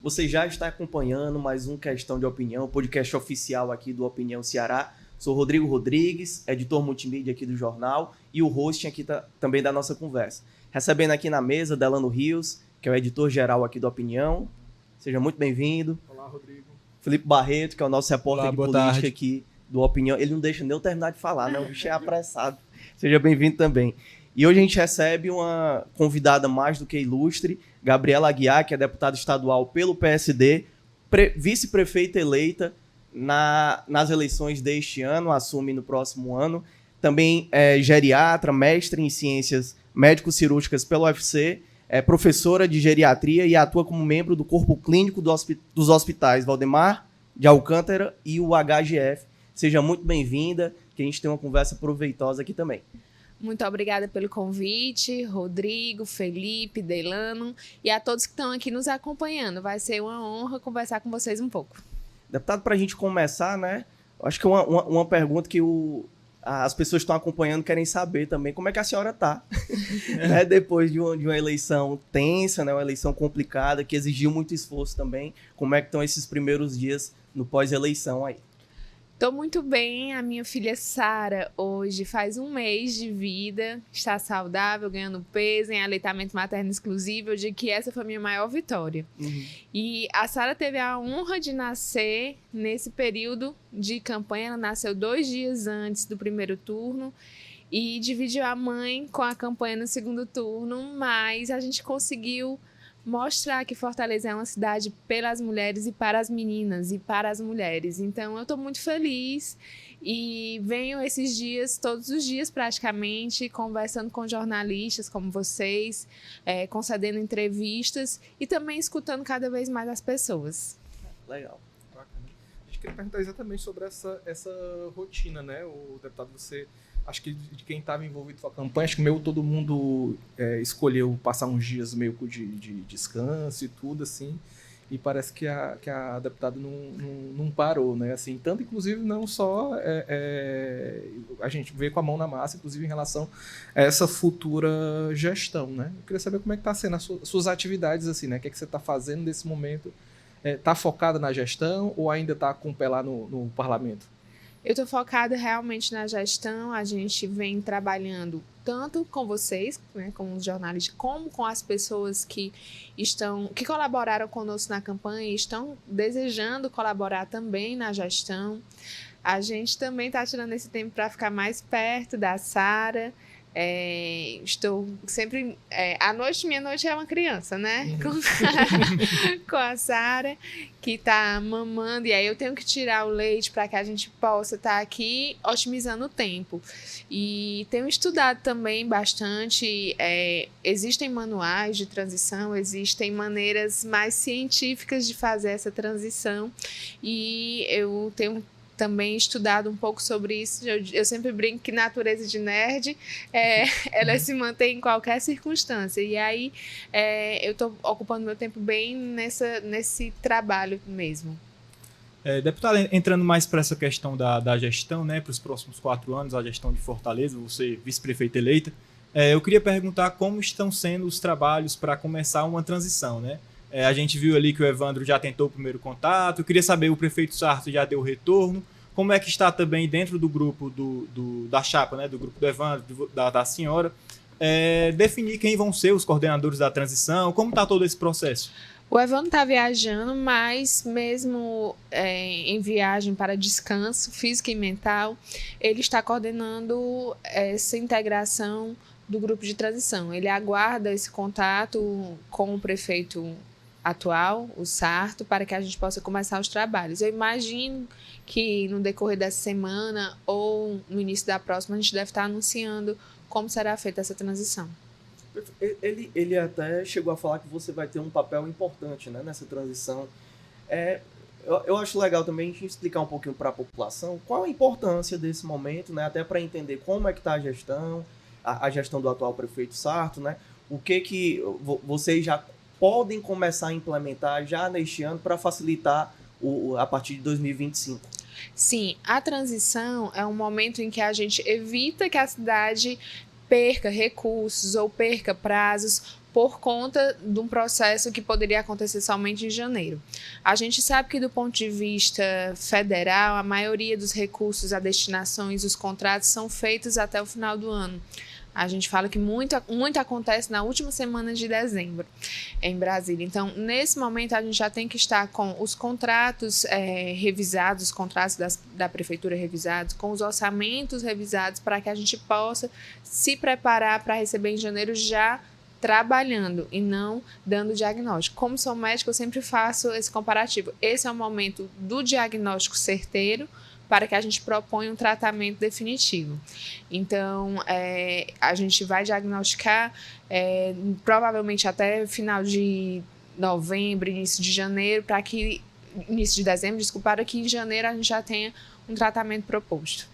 Você já está acompanhando mais um Questão de Opinião, podcast oficial aqui do Opinião Ceará. Sou Rodrigo Rodrigues, editor multimídia aqui do jornal e o host aqui também da nossa conversa. Recebendo aqui na mesa Delano Rios, que é o editor-geral aqui do Opinião. Seja muito bem-vindo. Olá, Rodrigo. Felipe Barreto, que é o nosso repórter Olá, de boa política tarde. aqui do Opinião. Ele não deixa nem eu terminar de falar, né? O bicho é apressado. Seja bem-vindo também. E hoje a gente recebe uma convidada mais do que ilustre, Gabriela Aguiar, que é deputada estadual pelo PSD, vice-prefeita eleita nas eleições deste ano, assume no próximo ano. Também é geriatra, mestre em ciências médico-cirúrgicas pelo UFC, é professora de geriatria e atua como membro do corpo clínico dos hospitais Valdemar de Alcântara e o HGF. Seja muito bem-vinda, que a gente tem uma conversa proveitosa aqui também. Muito obrigada pelo convite, Rodrigo, Felipe, Delano e a todos que estão aqui nos acompanhando. Vai ser uma honra conversar com vocês um pouco. Deputado, para a gente começar, né? Acho que uma pergunta que as pessoas que estão acompanhando querem saber também, como é que a senhora está? Né? Depois de uma eleição tensa, né? Uma eleição complicada, que exigiu muito esforço também. Como é que estão esses primeiros dias no pós-eleição aí? Estou muito bem, a minha filha Sara hoje faz 1 mês de vida, está saudável, ganhando peso, em aleitamento materno exclusivo. Eu digo que essa foi a minha maior vitória. E a Sara teve a honra de nascer nesse período de campanha. Ela nasceu 2 dias antes do primeiro turno e dividiu a mãe com a campanha no segundo turno, mas a gente conseguiu mostrar que Fortaleza é uma cidade pelas mulheres e para as meninas e para as mulheres. Então, eu estou muito feliz e venho esses dias, todos os dias praticamente, conversando com jornalistas como vocês, concedendo entrevistas e também escutando cada vez mais as pessoas. Legal. Bacana. A gente queria perguntar exatamente sobre essa rotina, né? O deputado, você... Acho que de quem estava envolvido com a campanha, acho que meio todo mundo escolheu passar uns dias meio de descanso e tudo, assim, e parece que a deputada não parou, né? Assim, tanto, inclusive, não só a gente vê com a mão na massa, inclusive em relação a essa futura gestão, né? Eu queria saber como é que está sendo as suas atividades, assim, né? O que é que você está fazendo nesse momento? Está focada na gestão ou ainda está com o pé lá no parlamento? Eu estou focada realmente na gestão. A gente vem trabalhando tanto com vocês, né, com os jornalistas, como com as pessoas que colaboraram conosco na campanha e estão desejando colaborar também na gestão. A gente também está tirando esse tempo para ficar mais perto da Sara. Estou sempre... minha noite é uma criança, né? Com a Sara, que está mamando, e aí eu tenho que tirar o leite para que a gente possa estar aqui otimizando o tempo. E tenho estudado também bastante. Existem manuais de transição, existem maneiras mais científicas de fazer essa transição, e eu tenho também estudado um pouco sobre isso. Eu sempre brinco que natureza de nerd, ela se mantém em qualquer circunstância. E aí eu estou ocupando meu tempo bem nesse trabalho mesmo. Deputado, entrando mais para essa questão da gestão, né, para os próximos 4 anos, a gestão de Fortaleza, você vice-prefeita eleita, eu queria perguntar como estão sendo os trabalhos para começar uma transição, né? A gente viu ali que o Evandro já tentou o primeiro contato. Eu queria saber, o prefeito Sarto já deu retorno. Como é que está também dentro do grupo da chapa, né, do grupo do Evandro, da senhora, definir quem vão ser os coordenadores da transição? Como está todo esse processo? O Evandro está viajando, mas mesmo em viagem para descanso físico e mental, ele está coordenando essa integração do grupo de transição. Ele aguarda esse contato com o prefeito atual, o Sarto, para que a gente possa começar os trabalhos. Eu imagino que no decorrer dessa semana ou no início da próxima a gente deve estar anunciando como será feita essa transição. Ele até chegou a falar que você vai ter um papel importante, né, nessa transição. Eu acho legal também a gente explicar um pouquinho para a população qual a importância desse momento, né, até para entender como é que está a gestão do atual prefeito Sarto, né, o que vocês já podem começar a implementar já neste ano para facilitar a partir de 2025. Sim, a transição é um momento em que a gente evita que a cidade perca recursos ou perca prazos por conta de um processo que poderia acontecer somente em janeiro. A gente sabe que, do ponto de vista federal, a maioria dos recursos, as destinações, os contratos são feitos até o final do ano. A gente fala que muito acontece na última semana de dezembro em Brasília. Então, nesse momento, a gente já tem que estar com os contratos revisados, os contratos da prefeitura revisados, com os orçamentos revisados, para que a gente possa se preparar para receber em janeiro já trabalhando e não dando diagnóstico. Como sou médica, eu sempre faço esse comparativo. Esse é o momento do diagnóstico certeiro para que a gente proponha um tratamento definitivo. Então, a gente vai diagnosticar provavelmente até final de novembro, início de janeiro, início de dezembro, desculpa, para que em janeiro a gente já tenha um tratamento proposto.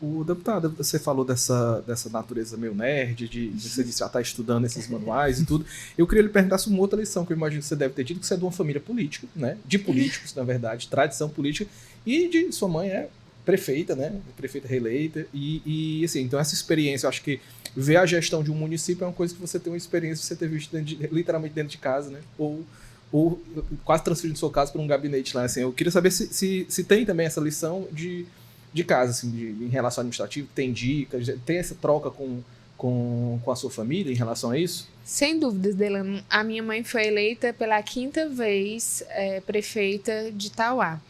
O deputado, você falou dessa natureza meio nerd, você disse já está estudando esses manuais e tudo. Eu queria lhe perguntar sobre uma outra lição que eu imagino que você deve ter tido, que você é de uma família política, né? De políticos, na verdade, tradição política, e sua mãe é prefeita, né? Prefeita reeleita, e assim, então essa experiência, eu acho que ver a gestão de um município é uma coisa que você tem uma experiência, você ter visto literalmente dentro de casa, né? Ou quase transferindo sua casa para um gabinete lá, assim. Eu queria saber se tem também essa lição de casa, assim, em relação ao administrativo, tem dicas, tem essa troca com a sua família em relação a isso? Sem dúvidas, Delano. A minha mãe foi eleita pela 5ª vez prefeita de Tauá.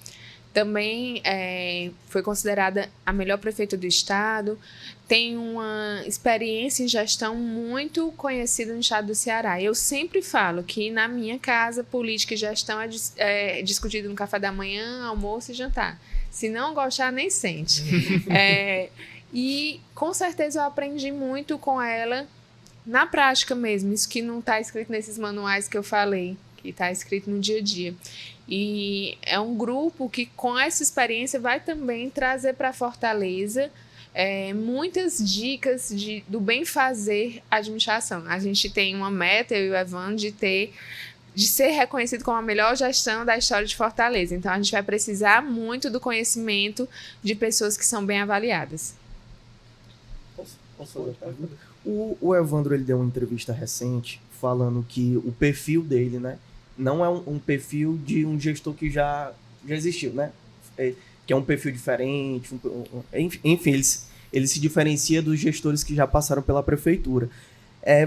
Também foi considerada a melhor prefeita do estado, tem uma experiência em gestão muito conhecida no estado do Ceará. Eu sempre falo que na minha casa, política e gestão é discutido no café da manhã, almoço e jantar. Se não gostar, nem sente. E com certeza eu aprendi muito com ela na prática mesmo, isso que não está escrito nesses manuais que eu falei, que está escrito no dia a dia. E é um grupo que, com essa experiência, vai também trazer para Fortaleza muitas dicas do bem fazer administração. A gente tem uma meta, eu e o Evandro, de ser reconhecido como a melhor gestão da história de Fortaleza. Então, a gente vai precisar muito do conhecimento de pessoas que são bem avaliadas. Posso fazer a pergunta? O Evandro, ele deu uma entrevista recente falando que o perfil dele, né, não é um perfil de um gestor que já existiu, né? Que é um perfil diferente. Enfim, ele se diferencia dos gestores que já passaram pela prefeitura.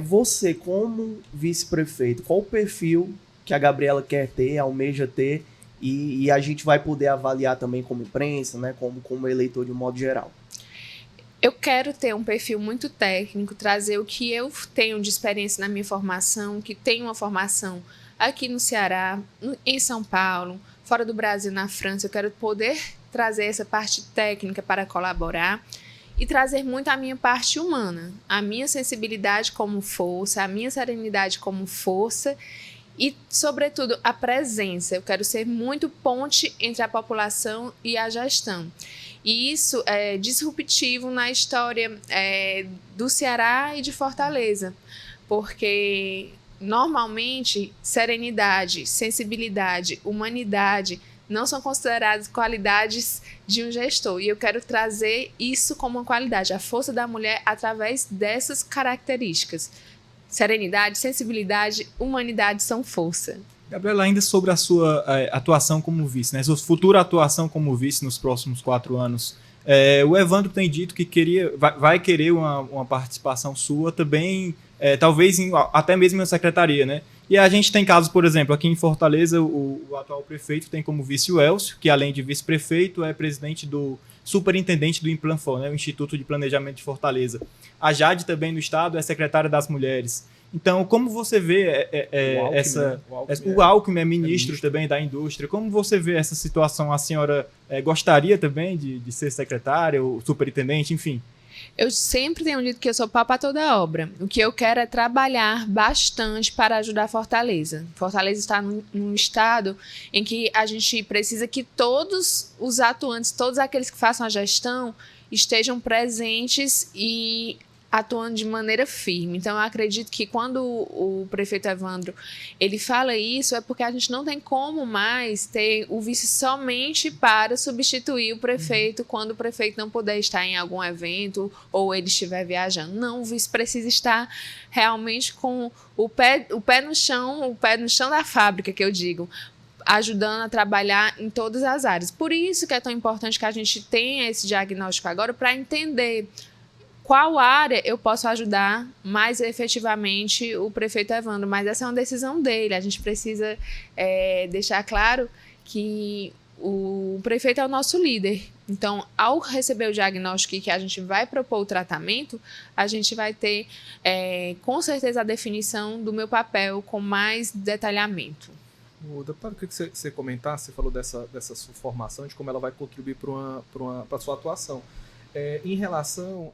Você, como vice-prefeito, qual o perfil que a Gabriela quer ter, almeja ter, e a gente vai poder avaliar também como imprensa, né, como eleitor de um modo geral? Eu quero ter um perfil muito técnico, trazer o que eu tenho de experiência na minha formação, que tenho uma formação aqui no Ceará, em São Paulo, fora do Brasil, na França. Eu quero poder trazer essa parte técnica para colaborar e trazer muito a minha parte humana, a minha sensibilidade como força, a minha serenidade como força e, sobretudo, a presença. Eu quero ser muito ponte entre a população e a gestão. E isso é disruptivo na história do Ceará e de Fortaleza, porque normalmente serenidade, sensibilidade, humanidade não são consideradas qualidades de um gestor. E eu quero trazer isso como uma qualidade, a força da mulher através dessas características. Serenidade, sensibilidade, humanidade são força. Gabriela, ainda sobre a sua atuação como vice, né? Sua futura atuação como vice nos próximos 4 anos. O Evandro tem dito que vai querer uma participação sua também, talvez até mesmo na secretaria, né? E a gente tem casos, por exemplo, aqui em Fortaleza, o atual prefeito tem como vice o Elcio, que além de vice-prefeito é presidente do superintendente do Implanfor, né? O Instituto de Planejamento de Fortaleza. A Jade também no estado é secretária das mulheres. Então, como você vê o Alckmin é ministro também da indústria, como você vê essa situação? A senhora gostaria também de ser secretária ou superintendente, enfim? Eu sempre tenho dito que eu sou pau para toda obra. O que eu quero é trabalhar bastante para ajudar Fortaleza. Fortaleza está num estado em que a gente precisa que todos os atuantes, todos aqueles que façam a gestão, estejam presentes e atuando de maneira firme. Então, eu acredito que quando o prefeito Evandro ele fala isso, é porque a gente não tem como mais ter o vice somente para substituir o prefeito quando o prefeito não puder estar em algum evento ou ele estiver viajando. Não, o vice precisa estar realmente com o pé no chão da fábrica, que eu digo, ajudando a trabalhar em todas as áreas. Por isso que é tão importante que a gente tenha esse diagnóstico agora para entender qual área eu posso ajudar mais efetivamente o prefeito Evandro. Mas essa é uma decisão dele. A gente precisa deixar claro que o prefeito é o nosso líder. Então, ao receber o diagnóstico e que a gente vai propor o tratamento, a gente vai ter, com certeza, a definição do meu papel com mais detalhamento. O deputado, eu queria que você comentasse, você falou dessa sua formação, de como ela vai contribuir para a sua atuação. Em relação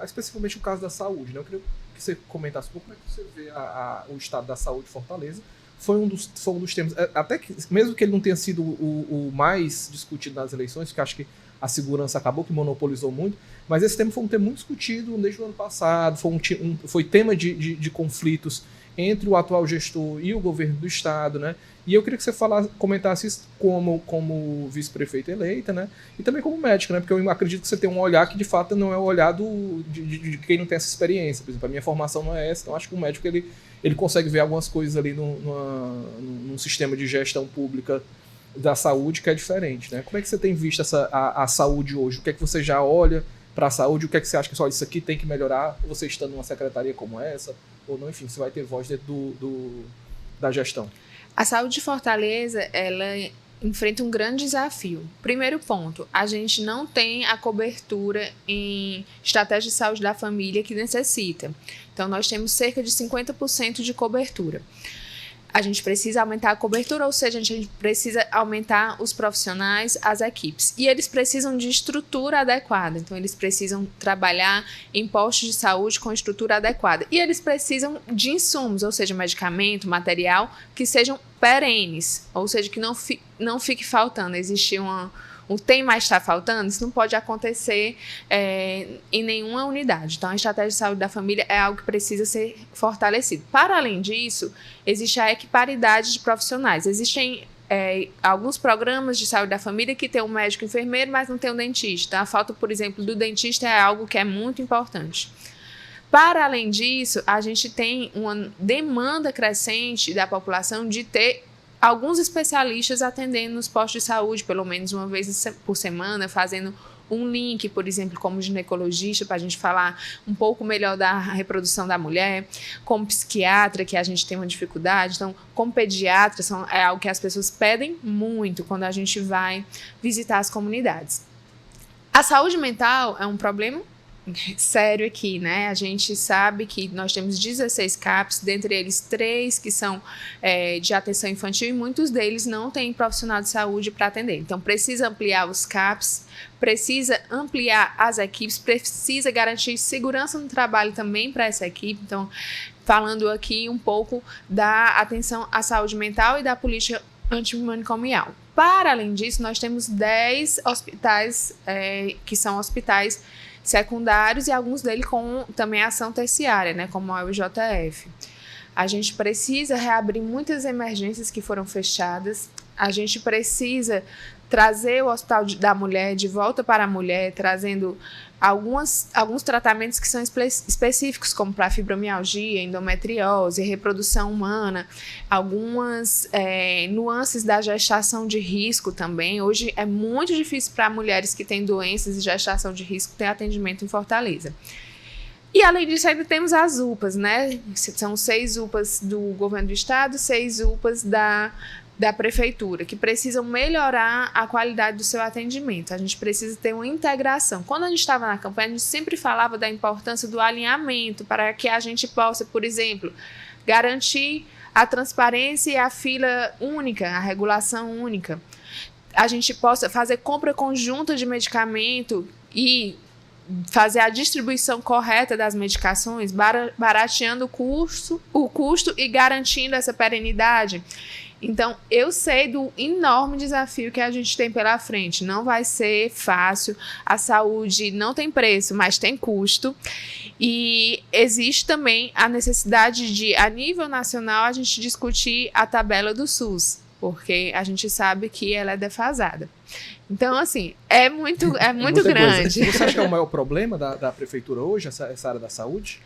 especificamente o caso da saúde, né? Eu queria que você comentasse um pouco como é que você vê o estado da saúde de Fortaleza. Foi um dos temas, até que, mesmo que ele não tenha sido o mais discutido nas eleições, porque acho que a segurança acabou que monopolizou muito, mas esse tema foi um tema muito discutido desde o ano passado, foi tema de conflitos entre o atual gestor e o governo do estado, né? E eu queria que você comentasse isso como vice-prefeita eleita, né? E também como médica, né? Porque eu acredito que você tem um olhar que de fato não é o olhar de quem não tem essa experiência. Por exemplo, a minha formação não é essa, então acho que o médico ele consegue ver algumas coisas ali num sistema de gestão pública da saúde que é diferente, né? Como é que você tem visto a saúde hoje? O que é que você já olha para a saúde? O que é que você acha que isso aqui tem que melhorar? Você estando numa secretaria como essa? Ou não, enfim, você vai ter voz dentro da gestão. A saúde de Fortaleza, ela enfrenta um grande desafio. Primeiro ponto, a gente não tem a cobertura em estratégia de saúde da família que necessita. Então, nós temos cerca de 50% de cobertura. A gente precisa aumentar a cobertura, ou seja, a gente precisa aumentar os profissionais, as equipes. E eles precisam de estrutura adequada. Então, eles precisam trabalhar em postos de saúde com estrutura adequada. E eles precisam de insumos, ou seja, medicamento, material, que sejam perenes, ou seja, que não fique faltando. Existe um tem, mas está faltando, isso não pode acontecer em nenhuma unidade. Então, a estratégia de saúde da família é algo que precisa ser fortalecido. Para além disso, existe a equiparidade de profissionais. Existem alguns programas de saúde da família que tem um médico enfermeiro, mas não tem um dentista. A falta, por exemplo, do dentista é algo que é muito importante. Para além disso, a gente tem uma demanda crescente da população de ter alguns especialistas atendendo nos postos de saúde, pelo menos uma vez por semana, fazendo um link, por exemplo, como ginecologista, para a gente falar um pouco melhor da reprodução da mulher, como psiquiatra, que a gente tem uma dificuldade, então, como pediatra, é algo que as pessoas pedem muito quando a gente vai visitar as comunidades. A saúde mental é um problema sério aqui, né? A gente sabe que nós temos 16 CAPs, dentre eles 3 que são de atenção infantil e muitos deles não têm profissional de saúde para atender. Então, precisa ampliar os CAPs, precisa ampliar as equipes, precisa garantir segurança no trabalho também para essa equipe. Então, falando aqui um pouco da atenção à saúde mental e da política antimanicomial. Para além disso, nós temos 10 hospitais que são hospitais secundários e alguns deles com também ação terciária, né, como o IJF. A gente precisa reabrir muitas emergências que foram fechadas, a gente precisa trazer o Hospital da Mulher de volta para a mulher, trazendo alguns tratamentos que são específicos, como para fibromialgia, endometriose, reprodução humana, algumas nuances da gestação de risco também. Hoje é muito difícil para mulheres que têm doenças de gestação de risco ter atendimento em Fortaleza. E, além disso, ainda temos as UPAs, né? São 6 UPAs do governo do estado, 6 UPAs da prefeitura, que precisam melhorar a qualidade do seu atendimento. A gente precisa ter uma integração. Quando a gente estava na campanha, a gente sempre falava da importância do alinhamento para que a gente possa, por exemplo, garantir a transparência e a fila única, a regulação única. A gente possa fazer compra conjunta de medicamento e fazer a distribuição correta das medicações, barateando o custo e garantindo essa perenidade. Então, eu sei do enorme desafio que a gente tem pela frente. Não vai ser fácil. A saúde não tem preço, mas tem custo. E existe também a necessidade de, a nível nacional, a gente discutir a tabela do SUS, porque a gente sabe que ela é defasada. Então, assim, é muito grande. Você acha que é o maior problema da prefeitura hoje, essa área da saúde?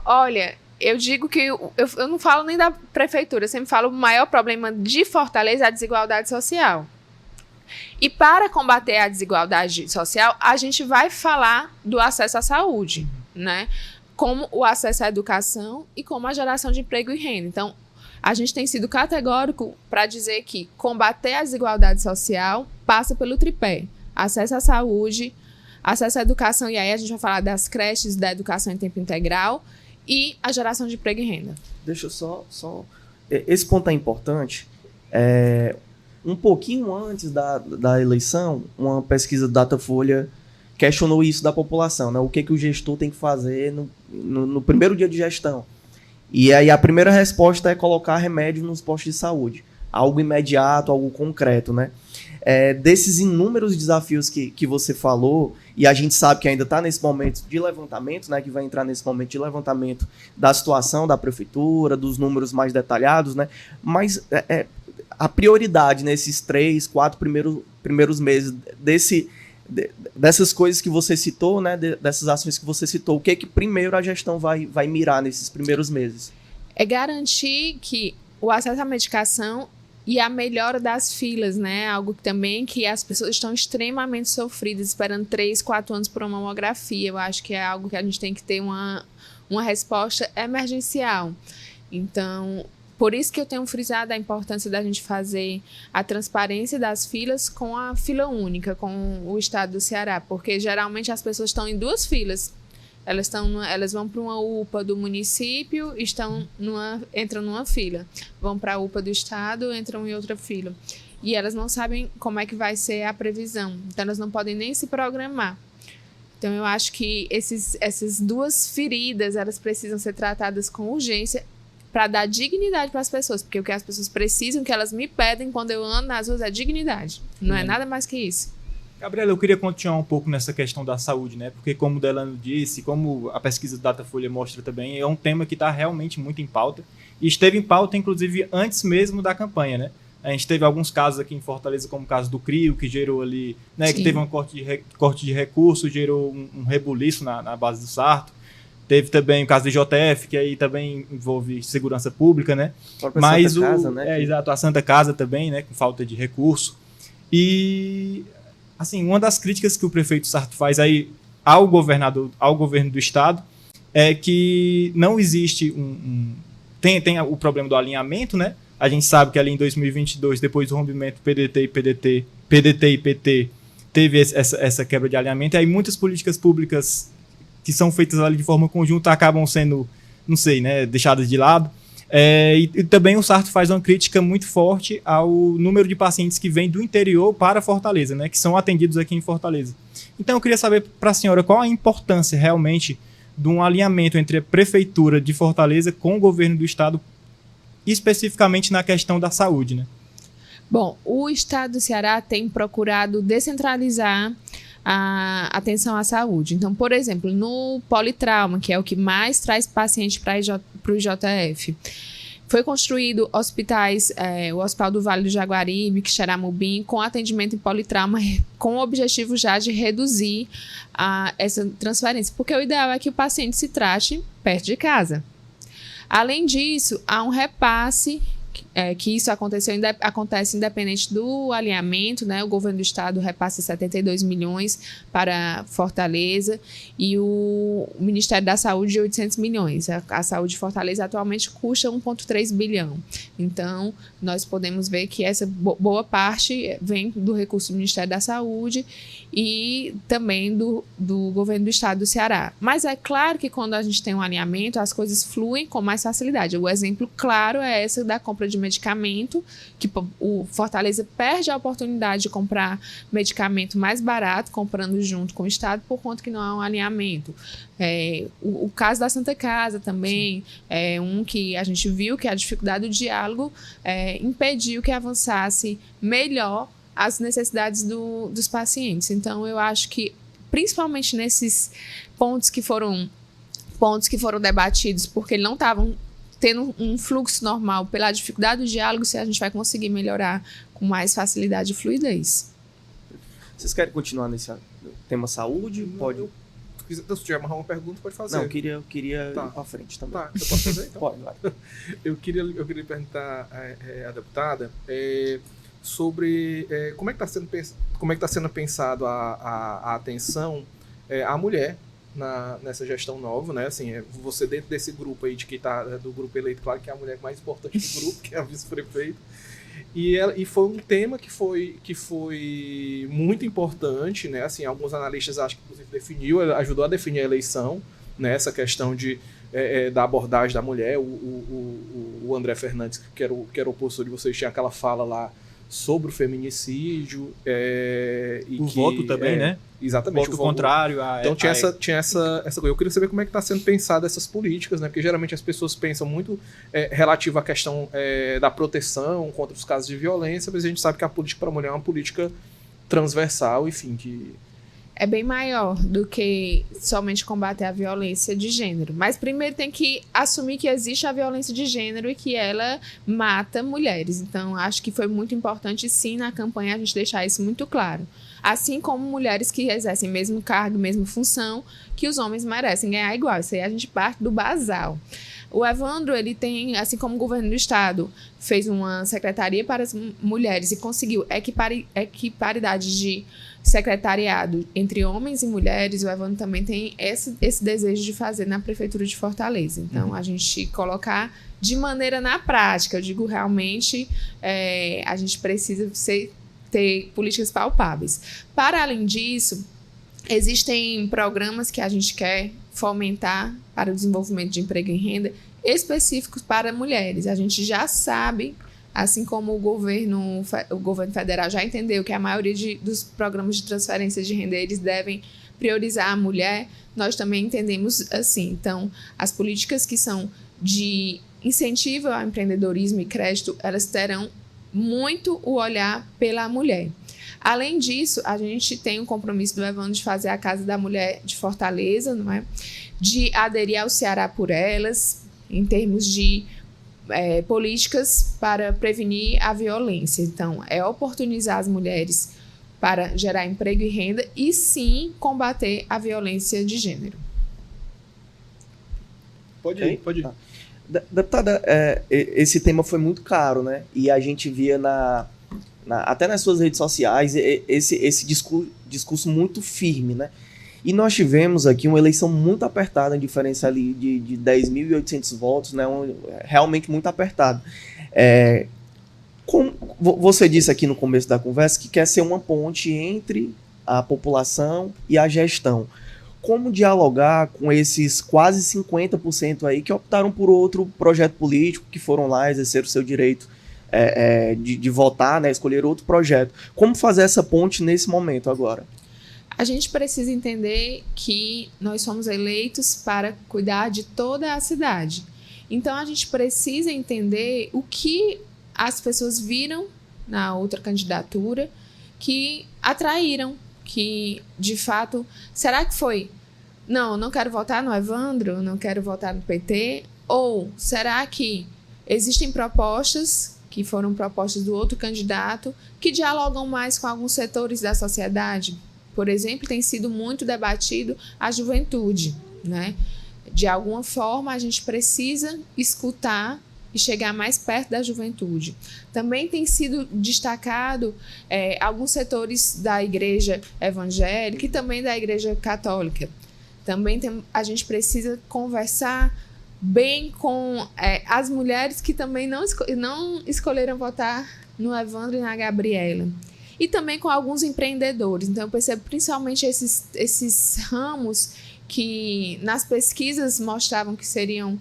Olha, eu digo que eu não falo nem da prefeitura, eu sempre falo o maior problema de Fortaleza é a desigualdade social. E para combater a desigualdade social, a gente vai falar do acesso à saúde, né? Como o acesso à educação e como a geração de emprego e renda. Então, a gente tem sido categórico para dizer que combater a desigualdade social passa pelo tripé: acesso à saúde, acesso à educação, e aí a gente vai falar das creches, da educação em tempo integral e a geração de emprego e renda. Deixa eu só... Esse ponto é importante. Um pouquinho antes da eleição, uma pesquisa do Datafolha questionou isso da população, né? O que o gestor tem que fazer no primeiro dia de gestão. E aí a primeira resposta é colocar remédio nos postos de saúde. Algo imediato, algo concreto, né? Desses inúmeros desafios que você falou, e a gente sabe que ainda está nesse momento de levantamento, né? Que vai entrar nesse momento de levantamento da situação da prefeitura, dos números mais detalhados, né? Mas a prioridade nesses 3, 4 primeiros meses dessas coisas que você citou, né, dessas ações que você citou, o que primeiro a gestão vai mirar nesses primeiros meses? É garantir que o acesso à medicação e a melhora das filas, né, algo também que as pessoas estão extremamente sofridas, esperando 3, 4 anos por uma mamografia. Eu acho que é algo que a gente tem que ter uma resposta emergencial. Então, por isso que eu tenho frisado a importância da gente fazer a transparência das filas com a fila única, com o estado do Ceará, porque geralmente as pessoas estão em 2 filas. Elas vão para uma UPA do município, entram numa fila. Vão para a UPA do estado, entram em outra fila. E elas não sabem como é que vai ser a previsão. Então, elas não podem nem se programar. Então, eu acho que essas 2 feridas, elas precisam ser tratadas com urgência, para dar dignidade para as pessoas, porque o que as pessoas precisam, que elas me pedem quando eu ando nas ruas, é dignidade. Não é nada mais que isso. Gabriela, eu queria continuar um pouco nessa questão da saúde, né? Porque como o Delano disse, como a pesquisa do Datafolha mostra também, é um tema que está realmente muito em pauta, e esteve em pauta, inclusive, antes mesmo da campanha, né? A gente teve alguns casos aqui em Fortaleza, como o caso do CRIO, que gerou ali, né? Sim. Que teve um corte de recursos, gerou um rebuliço na base do Sarto. Teve também o caso do JF, que aí também envolve segurança pública, né? Mas Santa Casa, né? Exato, a Santa Casa também, né? Com falta de recurso. E, assim, uma das críticas que o prefeito Sarto faz aí ao governo do estado é que não existe tem o problema do alinhamento, né? A gente sabe que ali em 2022, depois do rompimento PDT e PT, teve essa quebra de alinhamento, e aí muitas políticas públicas que são feitas ali de forma conjunta acabam sendo, não sei, né, deixadas de lado. E também o Sarto faz uma crítica muito forte ao número de pacientes que vêm do interior para Fortaleza, né, que são atendidos aqui em Fortaleza. Então eu queria saber para a senhora qual a importância realmente de um alinhamento entre a Prefeitura de Fortaleza com o governo do estado, especificamente na questão da saúde, né? Bom, o estado do Ceará tem procurado descentralizar a atenção à saúde. Então, por exemplo, no politrauma, que é o que mais traz paciente para o IJF, foi construído hospitais, o Hospital do Vale do Jaguaribe, Quixeramobim, com atendimento em politrauma, com o objetivo já de reduzir essa transferência, porque o ideal é que o paciente se trate perto de casa. Além disso, há um repasse, que isso acontece independente do alinhamento, né? O governo do estado repassa 72 milhões para Fortaleza e o Ministério da Saúde 800 milhões. A saúde de Fortaleza atualmente custa 1,3 bilhão. Então, nós podemos ver que essa boa parte vem do recurso do Ministério da Saúde e também do governo do estado do Ceará. Mas é claro que quando a gente tem um alinhamento, as coisas fluem com mais facilidade. O exemplo claro é essa da compra de medicamento, que o Fortaleza perde a oportunidade de comprar medicamento mais barato, comprando junto com o estado, por conta que não há um alinhamento. O caso da Santa Casa também é um que a gente viu que a dificuldade do diálogo impediu que avançasse melhor as necessidades dos pacientes. Então, eu acho que, principalmente nesses pontos que foram pontos que foram debatidos porque não estavam tendo um fluxo normal pela dificuldade do diálogo, se a gente vai conseguir melhorar com mais facilidade e fluidez. Vocês querem continuar nesse tema saúde? Pode. Se tiver mais uma pergunta, pode fazer. Não, eu queria Tá. ir pra frente também. Tá, eu posso fazer então? Pode, vai. Eu queria perguntar à deputada sobre como é que está sendo pensado a atenção à mulher nessa gestão nova, né? Assim, você dentro desse grupo aí de que tá do grupo eleito, claro que é a mulher mais importante do grupo, que é a vice-prefeita. E foi um tema que foi muito importante, né? Assim, alguns analistas acham que inclusive ajudou a definir a eleição, né? Essa questão da abordagem da mulher. O André Fernandes, que era o opositor de vocês, tinha aquela fala lá sobre o feminicídio. O voto também, né? Exatamente. Voto contrário. Então tinha essa coisa. Eu queria saber como é que está sendo pensada essas políticas, né? Porque geralmente as pessoas pensam muito relativo à questão da proteção contra os casos de violência, mas a gente sabe que a política para a mulher é uma política transversal, enfim, que... É bem maior do que somente combater a violência de gênero. Mas primeiro tem que assumir que existe a violência de gênero e que ela mata mulheres. Então, acho que foi muito importante, sim, na campanha a gente deixar isso muito claro. Assim como mulheres que exercem mesmo cargo, mesma função, que os homens merecem ganhar igual. Isso aí a gente parte do basal. O Evandro, ele tem, assim como o governo do estado fez uma secretaria para as mulheres e conseguiu equiparidade de secretariado entre homens e mulheres, o Evandro também tem esse desejo de fazer na Prefeitura de Fortaleza. Então, a gente colocar de maneira na prática, eu digo realmente, a gente precisa ter políticas palpáveis. Para além disso, existem programas que a gente quer fomentar para o desenvolvimento de emprego e renda específicos para mulheres. A gente já sabe, assim como o governo federal já entendeu que a maioria dos programas de transferência de renda eles devem priorizar a mulher, nós também entendemos assim. Então, as políticas que são de incentivo ao empreendedorismo e crédito, elas terão muito o olhar pela mulher. Além disso, a gente tem um compromisso do Evandro de fazer a Casa da Mulher de Fortaleza, não é? De aderir ao Ceará por Elas, em termos de políticas para prevenir a violência. Então, é oportunizar as mulheres para gerar emprego e renda e, sim, combater a violência de gênero. Pode ir. Deputada, esse tema foi muito caro, né? E a gente via até nas suas redes sociais esse discurso muito firme, né? E nós tivemos aqui uma eleição muito apertada, em diferença ali de 10.800 votos, né? Realmente muito apertado. Como você disse aqui no começo da conversa que quer ser uma ponte entre a população e a gestão. Como dialogar com esses quase 50% aí que optaram por outro projeto político, que foram lá exercer o seu direito de votar, né, escolher outro projeto? Como fazer essa ponte nesse momento agora? A gente precisa entender que nós somos eleitos para cuidar de toda a cidade. Então, a gente precisa entender o que as pessoas viram na outra candidatura que atraíram, que, de fato, será que foi? Não quero votar no Evandro, não quero votar no PT? Ou será que existem propostas que foram propostas do outro candidato que dialogam mais com alguns setores da sociedade? Por exemplo, tem sido muito debatido a juventude, né? De alguma forma, a gente precisa escutar e chegar mais perto da juventude. Também tem sido destacado alguns setores da igreja evangélica e também da igreja católica. Também a gente precisa conversar bem com as mulheres que também não escolheram votar no Evandro e na Gabriela. E também com alguns empreendedores. Então, eu percebo principalmente esses ramos que nas pesquisas mostravam que seriam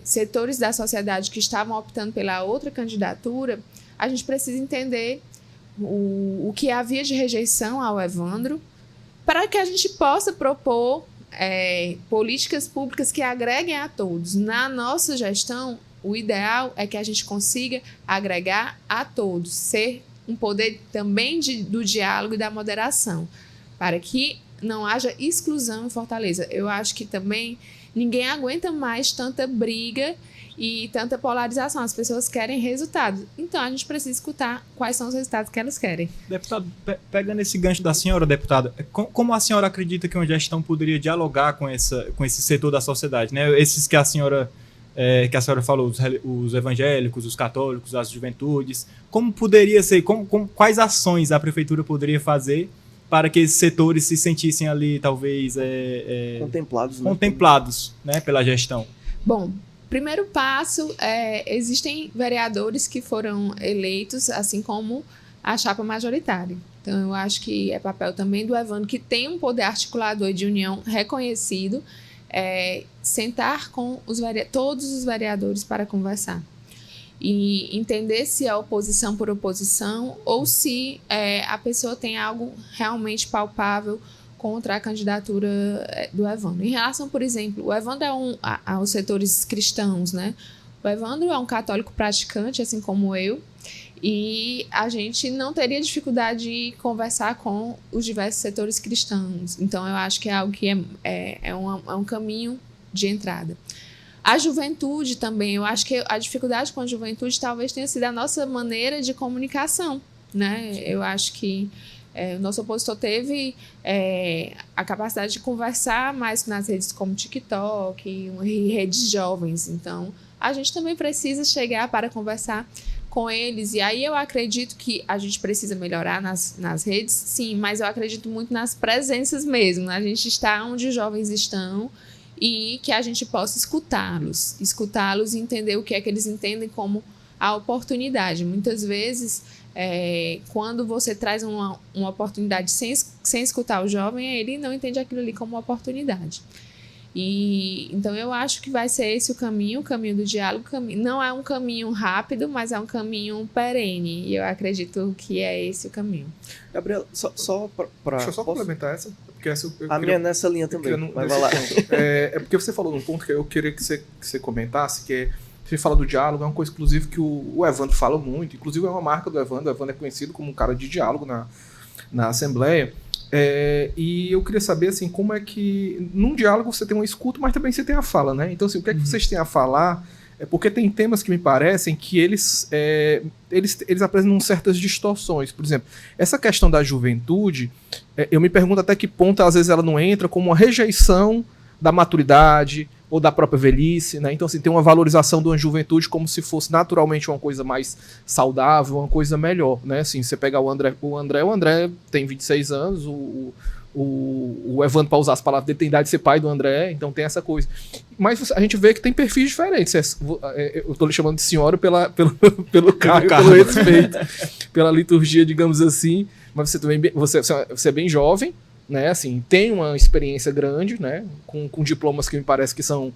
setores da sociedade que estavam optando pela outra candidatura. A gente precisa entender o que havia de rejeição ao Evandro para que a gente possa propor políticas públicas que agreguem a todos. Na nossa gestão, o ideal é que a gente consiga agregar a todos, ser um poder também do diálogo e da moderação, para que não haja exclusão em Fortaleza. Eu acho que também ninguém aguenta mais tanta briga e tanta polarização. As pessoas querem resultados. Então, a gente precisa escutar quais são os resultados que elas querem. Deputado, pegando esse gancho da senhora, deputada, como a senhora acredita que uma gestão poderia dialogar com esse setor da sociedade, né? Esses que a senhora falou, os evangélicos, os católicos, as juventudes. Como poderia ser, quais ações a prefeitura poderia fazer para que esses setores se sentissem ali, talvez, contemplados, né, pela gestão? Bom, primeiro passo, existem vereadores que foram eleitos, assim como a chapa majoritária. Então, eu acho que é papel também do Evandro, que tem um poder articulador de união reconhecido, sentar com todos os vereadores para conversar. E entender se é oposição por oposição ou se a pessoa tem algo realmente palpável contra a candidatura do Evandro. Em relação, por exemplo, o Evandro aos setores cristãos, né? O Evandro é um católico praticante, assim como eu, e a gente não teria dificuldade de conversar com os diversos setores cristãos. Então, eu acho que é algo que é um caminho de entrada. A juventude também, eu acho que a dificuldade com a juventude talvez tenha sido a nossa maneira de comunicação, né? Eu acho que o nosso opositor teve a capacidade de conversar mais nas redes como TikTok e redes jovens. Então, a gente também precisa chegar para conversar com eles. E aí eu acredito que a gente precisa melhorar nas redes, sim, mas eu acredito muito nas presenças mesmo, né? A gente está onde os jovens estão e que a gente possa escutá-los e entender o que é que eles entendem como a oportunidade. Muitas vezes, quando você traz uma oportunidade sem escutar o jovem, ele não entende aquilo ali como uma oportunidade. Então, eu acho que vai ser esse o caminho do diálogo. Não é um caminho rápido, mas é um caminho perene. E eu acredito que é esse o caminho. Gabriela, só para... Deixa eu só complementar essa. Porque essa minha é nessa linha também. Vai lá. É porque você falou num ponto que eu queria que você comentasse, que você fala do diálogo, é uma coisa, inclusive, que o Evandro fala muito. Inclusive, é uma marca do Evandro. O Evandro é conhecido como um cara de diálogo na Assembleia. E eu queria saber, assim, como é que num diálogo você tem uma escuta, mas também você tem a fala, né? Então, assim, o que é que vocês têm a falar? Porque tem temas que me parecem que eles apresentam certas distorções. Por exemplo, essa questão da juventude, eu me pergunto até que ponto, às vezes, ela não entra como uma rejeição da maturidade ou da própria velhice, né? Então, assim, tem uma valorização de uma juventude como se fosse naturalmente uma coisa mais saudável, uma coisa melhor, né? Assim, você pegar o André tem 26 anos, o Evandro, para usar as palavras dele, tem idade de ser pai do André, então tem essa coisa. Mas a gente vê que tem perfis diferentes. Eu estou lhe chamando de senhora pelo cargo, pelo respeito, pela liturgia, digamos assim, mas você é bem jovem, né, assim, tem uma experiência grande, né, com diplomas que me parece que são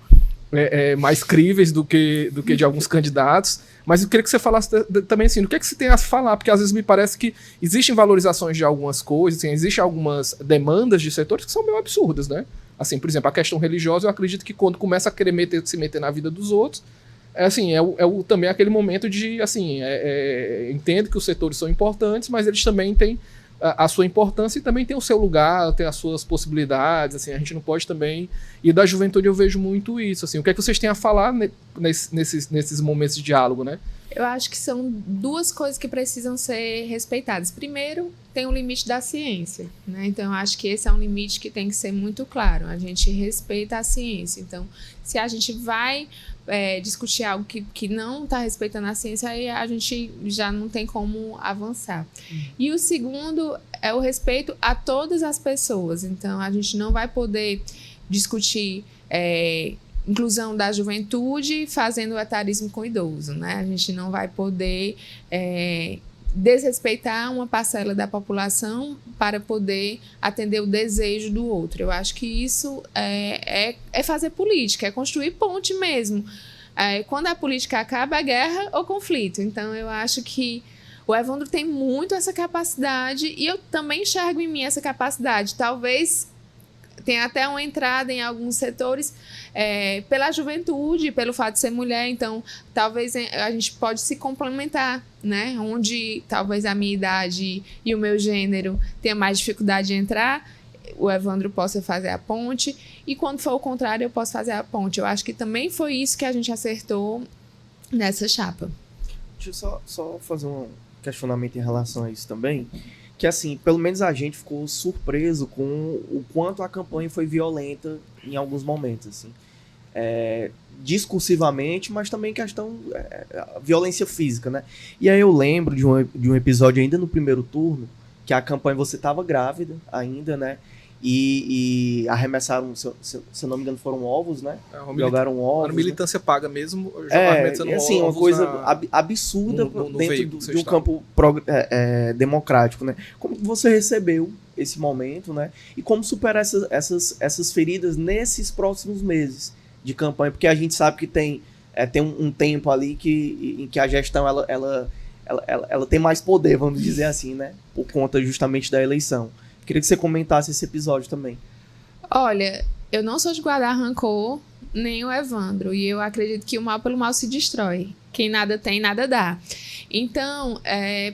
mais críveis do que de alguns candidatos, mas eu queria que você falasse também assim, do que você tem a falar, porque às vezes me parece que existem valorizações de algumas coisas, assim, existem algumas demandas de setores que são meio absurdas, né, assim, por exemplo, a questão religiosa, eu acredito que quando começa a querer se meter na vida dos outros, também aquele momento de, assim, entendo que os setores são importantes, mas eles também têm a sua importância e também tem o seu lugar, tem as suas possibilidades, assim, a gente não pode também... E da juventude eu vejo muito isso, assim, o que é que vocês têm a falar nesses momentos de diálogo, né? Eu acho que são duas coisas que precisam ser respeitadas. Primeiro, tem o limite da ciência, né? Então, eu acho que esse é um limite que tem que ser muito claro. A gente respeita a ciência. Então, se a gente vai discutir algo que não está respeitando a ciência, aí a gente já não tem como avançar. E o segundo é o respeito a todas as pessoas. Então, a gente não vai poder discutir inclusão da juventude fazendo etarismo com idoso, né? A gente não vai poder desrespeitar uma parcela da população para poder atender o desejo do outro. Eu acho que isso é fazer política, é construir ponte mesmo. Quando a política acaba, é guerra ou conflito. Então, eu acho que o Evandro tem muito essa capacidade e eu também enxergo em mim essa capacidade. Talvez tenha até uma entrada em alguns setores pela juventude, pelo fato de ser mulher. Então, talvez a gente pode se complementar, né? Onde talvez a minha idade e o meu gênero tenha mais dificuldade de entrar, o Evandro possa fazer a ponte, e quando for o contrário, eu posso fazer a ponte. Eu acho que também foi isso que a gente acertou nessa chapa. Deixa eu só fazer um questionamento em relação a isso também. Que assim, pelo menos a gente ficou surpreso com o quanto a campanha foi violenta em alguns momentos, assim. Discursivamente, mas também questão violência física, né? E aí eu lembro de um episódio ainda no primeiro turno, que a campanha você estava grávida ainda, né? E arremessaram, se eu não me engano, foram ovos, né? Jogaram ovos. A militância paga mesmo, jogar assim, uma coisa absurda no dentro de um campo democrático, né? Como você recebeu esse momento, né? E como superar essas feridas nesses próximos meses de campanha? Porque a gente sabe que tem um tempo ali em que a gestão ela tem mais poder, vamos dizer assim, né? Por conta justamente da eleição. Queria que você comentasse esse episódio também. Olha, eu não sou de guardar rancor, nem o Evandro. E eu acredito que o mal pelo mal se destrói. Quem nada tem, nada dá. Então,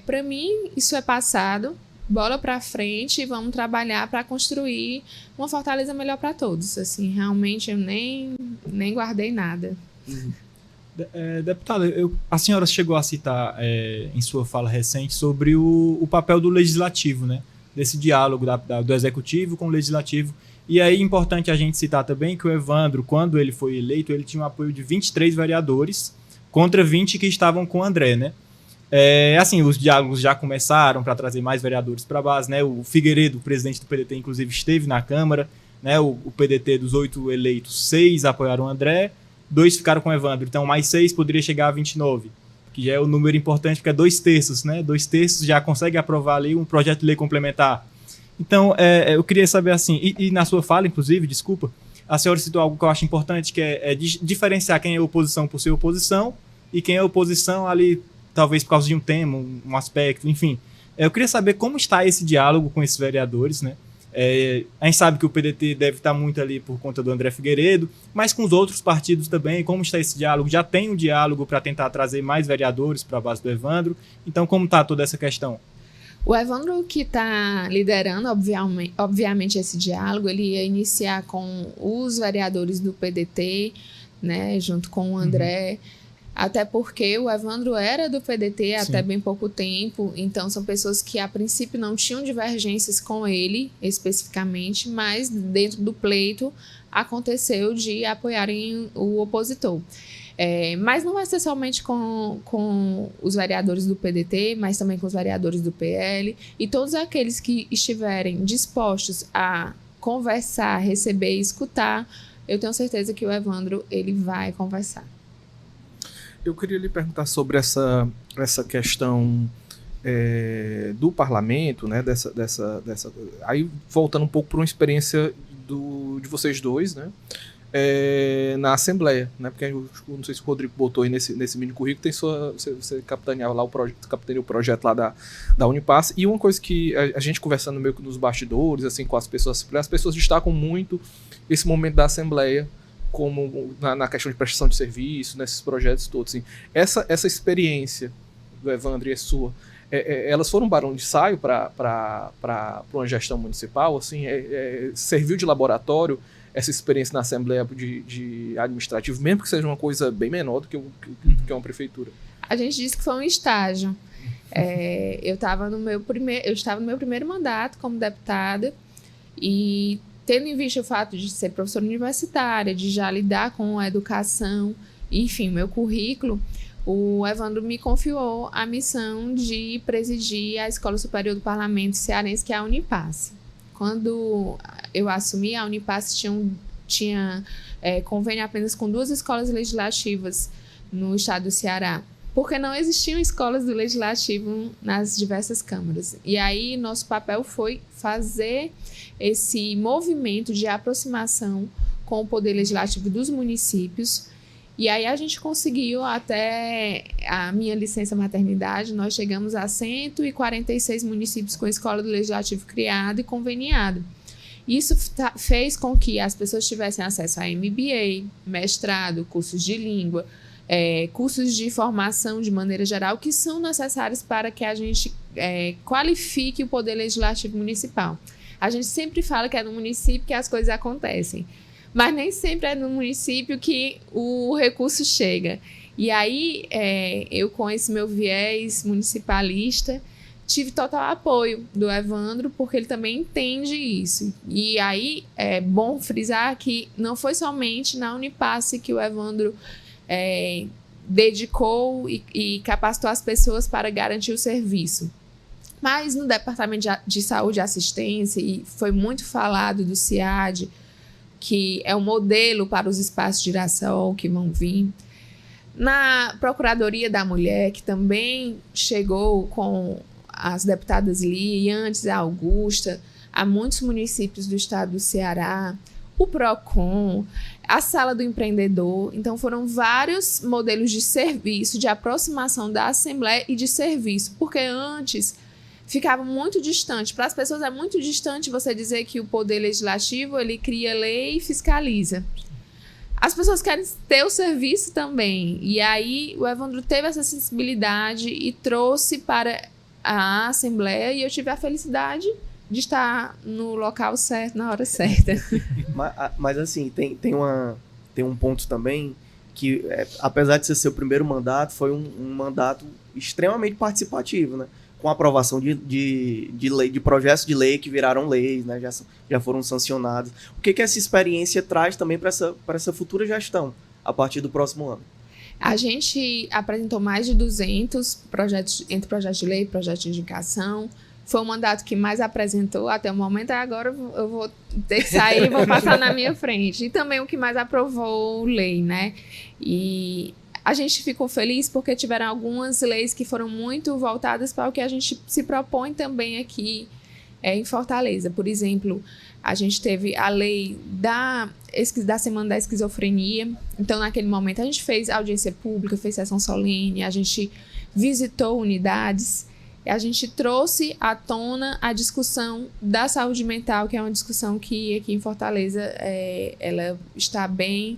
para mim, isso é passado. Bola para frente e vamos trabalhar para construir uma Fortaleza melhor para todos. Assim, realmente eu nem guardei nada. Deputada, a senhora chegou a citar em sua fala recente sobre o papel do legislativo, né? Desse diálogo do executivo com o legislativo. E aí é importante a gente citar também que o Evandro, quando ele foi eleito, ele tinha um apoio de 23 vereadores contra 20 que estavam com o André, né? Assim, os diálogos já começaram para trazer mais vereadores para a base, né? O Figueiredo, o presidente do PDT, inclusive esteve na Câmara, né? O PDT dos 8 eleitos, 6 apoiaram o André, 2 ficaram com o Evandro, então mais 6 poderia chegar a 29, que já é um número importante, porque é 2/3, né? 2/3 já consegue aprovar ali um projeto de lei complementar. Então, eu queria saber assim, e na sua fala, inclusive, desculpa, a senhora citou algo que eu acho importante, que é diferenciar quem é oposição por ser oposição e quem é oposição ali, talvez por causa de um tema, um aspecto, enfim. Eu queria saber como está esse diálogo com esses vereadores, né? A gente sabe que o PDT deve estar muito ali por conta do André Figueiredo, mas com os outros partidos também, como está esse diálogo? Já tem um diálogo para tentar trazer mais vereadores para a base do Evandro? Então, como está toda essa questão? O Evandro, que está liderando, obviamente, esse diálogo, ele ia iniciar com os vereadores do PDT, né, junto com o André, até porque o Evandro era do PDT até bem pouco tempo, então são pessoas que a princípio não tinham divergências com ele, especificamente, mas dentro do pleito aconteceu de apoiarem o opositor. Mas não vai ser somente com os vereadores do PDT, mas também com os vereadores do PL e todos aqueles que estiverem dispostos a conversar, receber e escutar, eu tenho certeza que o Evandro ele vai conversar. Eu queria lhe perguntar sobre essa questão do parlamento, né? Aí voltando um pouco para uma experiência de vocês dois, né? Na Assembleia, né? Porque eu não sei se o Rodrigo botou aí nesse mini currículo, você capitaneava lá capitaneou o projeto lá da Unipass, e uma coisa que a gente conversando meio que nos bastidores, assim, com as pessoas destacam muito esse momento da Assembleia, como na questão de prestação de serviço, nesses projetos todos, assim. Essa experiência do Evandro e a sua, elas foram um barão de ensaio para uma gestão municipal, assim, serviu de laboratório essa experiência na Assembleia de Administrativo, mesmo que seja uma coisa bem menor do que uma prefeitura? A gente disse que foi um estágio. Eu estava no meu primeiro mandato como deputada e, tendo em vista o fato de ser professora universitária, de já lidar com a educação, enfim, meu currículo, o Evandro me confiou a missão de presidir a Escola Superior do Parlamento Cearense, que é a Unipass. Quando eu assumi, a Unipass tinha convênio apenas com 2 escolas legislativas no estado do Ceará, porque não existiam escolas do legislativo nas diversas câmaras. E aí nosso papel foi fazer esse movimento de aproximação com o poder legislativo dos municípios. E aí a gente conseguiu, até a minha licença maternidade, nós chegamos a 146 municípios com a escola do legislativo criada e conveniada. Isso fez com que as pessoas tivessem acesso a MBA, mestrado, cursos de língua, cursos de formação de maneira geral, que são necessários para que a gente qualifique o poder legislativo municipal. A gente sempre fala que é no município que as coisas acontecem, mas nem sempre é no município que o recurso chega. E aí, eu com esse meu viés municipalista, tive total apoio do Evandro, porque ele também entende isso. E aí, é bom frisar que não foi somente na Unipasse que o Evandro dedicou e capacitou as pessoas para garantir o serviço. Mas no Departamento de Saúde e Assistência, e foi muito falado do CIAD, que é um modelo para os espaços de Irassol que vão vir. Na Procuradoria da Mulher, que também chegou com as deputadas Lia e antes a Augusta, a muitos municípios do estado do Ceará, o PROCON, a Sala do Empreendedor. Então, foram vários modelos de serviço, de aproximação da Assembleia e de serviço, porque antes ficava muito distante. Para as pessoas é muito distante você dizer que o Poder Legislativo ele cria lei e fiscaliza. As pessoas querem ter o serviço também. E aí o Evandro teve essa sensibilidade e trouxe para a Assembleia e eu tive a felicidade de estar no local certo, na hora certa. Mas assim, tem um ponto também que, apesar de ser seu primeiro mandato, foi um mandato extremamente participativo, né? Com a aprovação de lei, de projetos de lei que viraram leis, né? Já foram sancionados. O que essa experiência traz também para essa futura gestão, a partir do próximo ano? A gente apresentou mais de 200 projetos, entre projetos de lei e projetos de indicação. Foi o mandato que mais apresentou até o momento. Agora eu vou ter que sair e vou passar na minha frente. E também o que mais aprovou lei, né? E a gente ficou feliz porque tiveram algumas leis que foram muito voltadas para o que a gente se propõe também aqui em Fortaleza. Por exemplo, a gente teve a lei da Semana da Esquizofrenia. Então, naquele momento, a gente fez audiência pública, fez sessão solene, a gente visitou unidades, a gente trouxe à tona a discussão da saúde mental, que é uma discussão que aqui em Fortaleza ela está bem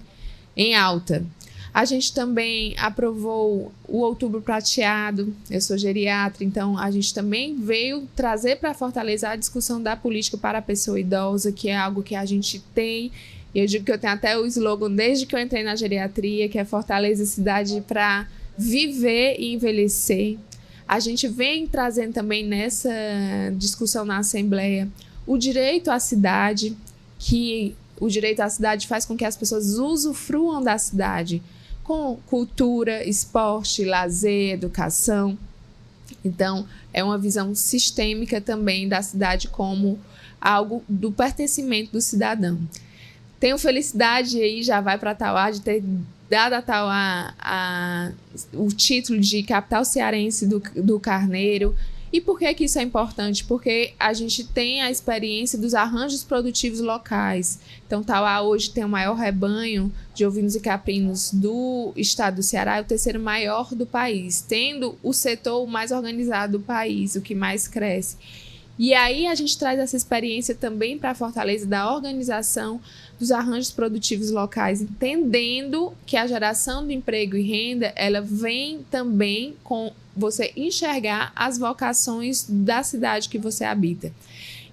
em alta. A gente também aprovou o Outubro Prateado, eu sou geriatra, então a gente também veio trazer para Fortaleza a discussão da política para a pessoa idosa, que é algo que a gente tem, e eu digo que eu tenho até o slogan desde que eu entrei na geriatria, que é Fortaleza cidade para viver e envelhecer. A gente vem trazendo também nessa discussão na Assembleia o direito à cidade, que o direito à cidade faz com que as pessoas usufruam da cidade, com cultura, esporte, lazer, educação. Então, é uma visão sistêmica também da cidade como algo do pertencimento do cidadão. Tenho felicidade aí, já vai para Tauá, de ter dado a Tauá o título de capital cearense do carneiro. E por que isso é importante? Porque a gente tem a experiência dos arranjos produtivos locais. Então, Tauá hoje tem o maior rebanho de ovinos e caprinos do estado do Ceará, é o terceiro maior do país, tendo o setor mais organizado do país, o que mais cresce. E aí a gente traz essa experiência também para Fortaleza da organização dos arranjos produtivos locais, entendendo que a geração de emprego e renda, ela vem também com você enxergar as vocações da cidade que você habita.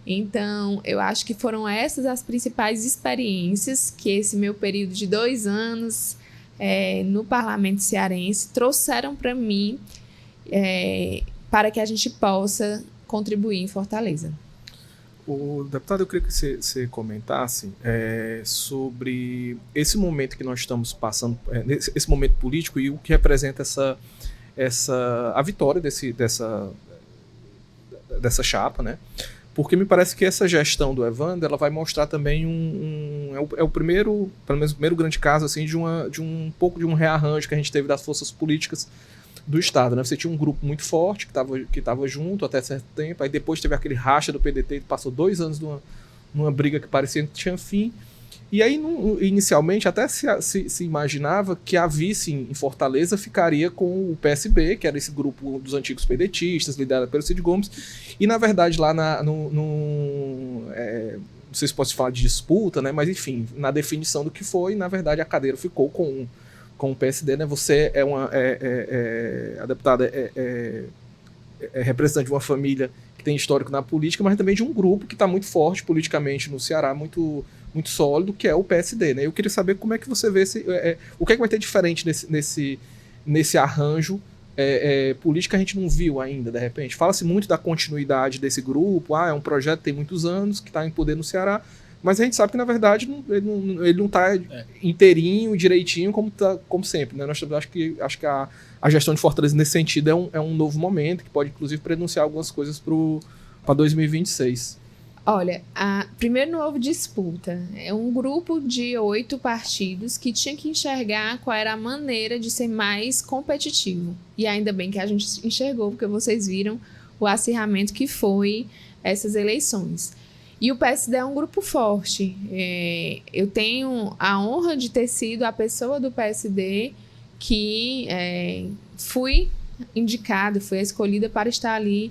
Então, eu acho que foram essas as principais experiências que esse meu período de 2 anos no Parlamento Cearense trouxeram para mim para que a gente possa contribuir em Fortaleza. O deputado, eu queria que você comentasse sobre esse momento que nós estamos passando, esse momento político e o que representa a vitória dessa chapa, né? Porque me parece que essa gestão do Evandro, ela vai mostrar também o primeiro, pelo menos o primeiro grande caso assim, de um pouco de um rearranjo que a gente teve das forças políticas do Estado, né? Você tinha um grupo muito forte que estava junto até certo tempo, aí depois teve aquele racha do PDT, que passou 2 anos numa briga que parecia que tinha fim, e aí inicialmente até se imaginava que a vice em Fortaleza ficaria com o PSB, que era esse grupo dos antigos pedetistas, liderado pelo Cid Gomes, e na verdade lá não sei se posso falar de disputa, né? Mas enfim, na definição do que foi, na verdade a cadeira ficou com o PSD, né? Você a deputada representante de uma família que tem histórico na política, mas também de um grupo que está muito forte politicamente no Ceará, muito sólido, que é o PSD, né? Eu queria saber como é que você vê o que é que vai ter diferente nesse arranjo político que a gente não viu ainda, de repente. Fala-se muito da continuidade desse grupo, é um projeto que tem muitos anos, que está em poder no Ceará, mas a gente sabe que, na verdade, ele não está inteirinho, direitinho, como sempre, né? Acho que a gestão de Fortaleza, nesse sentido, é um novo momento, que pode, inclusive, prenunciar algumas coisas para 2026. Olha, primeiro não houve disputa. É um grupo de 8 partidos que tinha que enxergar qual era a maneira de ser mais competitivo. E ainda bem que a gente enxergou, porque vocês viram o acirramento que foi essas eleições. E o PSD é um grupo forte. Eu tenho a honra de ter sido a pessoa do PSD que fui indicada, fui escolhida para estar ali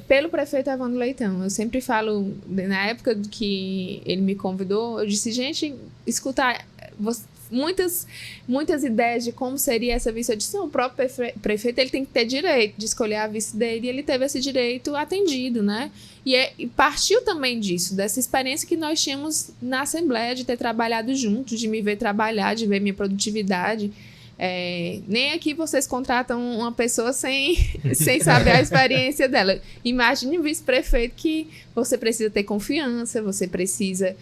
pelo prefeito Evandro Leitão. Eu sempre falo, na época que ele me convidou, eu disse, gente, escutar muitas ideias de como seria essa vice. Eu disse, não, o próprio prefeito ele tem que ter direito de escolher a vice dele, e ele teve esse direito atendido, né? E partiu também disso, dessa experiência que nós tínhamos na Assembleia, de ter trabalhado juntos, de me ver trabalhar, de ver minha produtividade. Nem aqui vocês contratam uma pessoa sem saber a experiência dela. Imagine um vice-prefeito que você precisa ter confiança, você precisa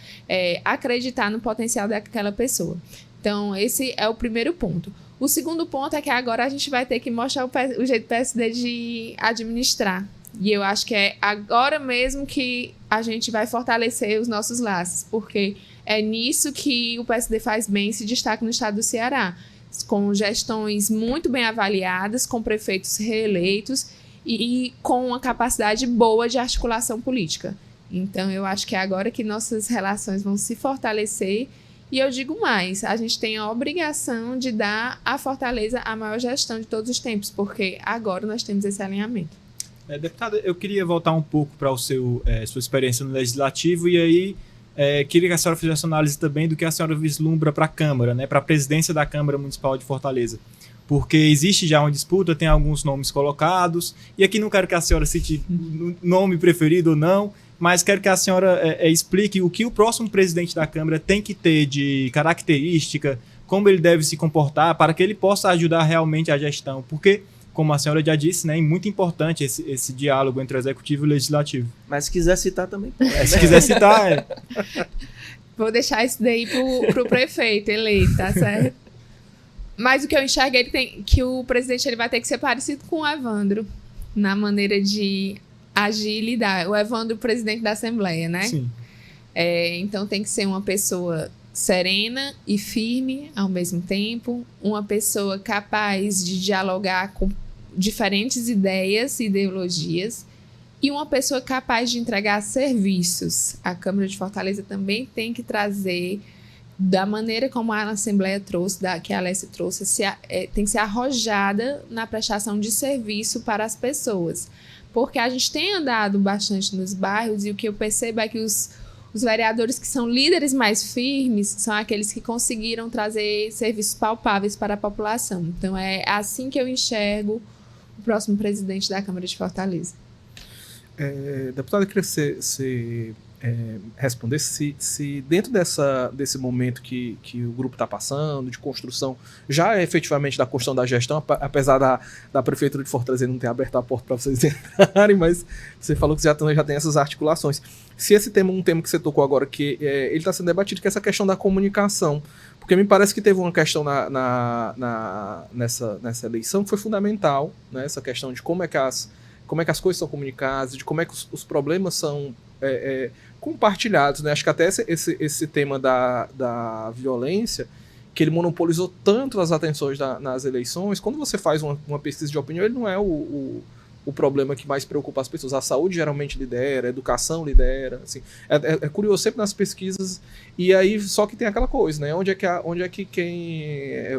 acreditar no potencial daquela pessoa. Então, esse é o primeiro ponto. O segundo ponto é que agora a gente vai ter que mostrar o jeito do PSD de administrar. E eu acho que é agora mesmo que a gente vai fortalecer os nossos laços, porque é nisso que o PSD faz bem e se destaca no estado do Ceará, com gestões muito bem avaliadas, com prefeitos reeleitos e com uma capacidade boa de articulação política. Então, eu acho que é agora que nossas relações vão se fortalecer. E eu digo mais, a gente tem a obrigação de dar à Fortaleza a maior gestão de todos os tempos, porque agora nós temos esse alinhamento. Deputada, eu queria voltar um pouco para sua experiência no Legislativo e aí queria que a senhora fizesse análise também do que a senhora vislumbra para a Câmara, né, para a presidência da Câmara Municipal de Fortaleza. Porque existe já uma disputa, tem alguns nomes colocados, e aqui não quero que a senhora cite nome preferido ou não, mas quero que a senhora explique o que o próximo presidente da Câmara tem que ter de característica, como ele deve se comportar para que ele possa ajudar realmente a gestão. Porque, como a senhora já disse, né, é muito importante esse diálogo entre o Executivo e o Legislativo. Mas se quiser citar também. Se quiser citar... Vou deixar isso daí pro prefeito eleito, tá certo? Mas o que eu enxergo que o presidente ele vai ter que ser parecido com o Evandro, na maneira de agir e lidar. O Evandro, presidente da Assembleia, né? Sim. Então tem que ser uma pessoa serena e firme ao mesmo tempo, uma pessoa capaz de dialogar com diferentes ideias e ideologias e uma pessoa capaz de entregar serviços. A Câmara de Fortaleza também tem que trazer, da maneira como a Assembleia trouxe, que a Alessia trouxe, tem que ser arrojada na prestação de serviço para as pessoas. Porque a gente tem andado bastante nos bairros e o que eu percebo é que os vereadores que são líderes mais firmes são aqueles que conseguiram trazer serviços palpáveis para a população. Então, é assim que eu enxergo o próximo presidente da Câmara de Fortaleza. Deputada, eu queria responder se dentro desse momento que o grupo está passando, de construção, já efetivamente da construção da gestão, apesar da Prefeitura de Fortaleza não ter aberto a porta para vocês entrarem, mas você falou que já tem essas articulações. Se esse tema é um tema que você tocou agora, que ele está sendo debatido, que é essa questão da comunicação, porque me parece que teve uma questão nessa eleição que foi fundamental, né? Essa questão de como é que as coisas são comunicadas, de como é que os problemas são compartilhados, né? Acho que até esse tema da violência, que ele monopolizou tanto as atenções nas eleições, quando você faz uma pesquisa de opinião, ele não é o problema que mais preocupa as pessoas. A saúde geralmente lidera, a educação lidera, assim. É curioso sempre nas pesquisas, e aí só que tem aquela coisa, né? Onde é que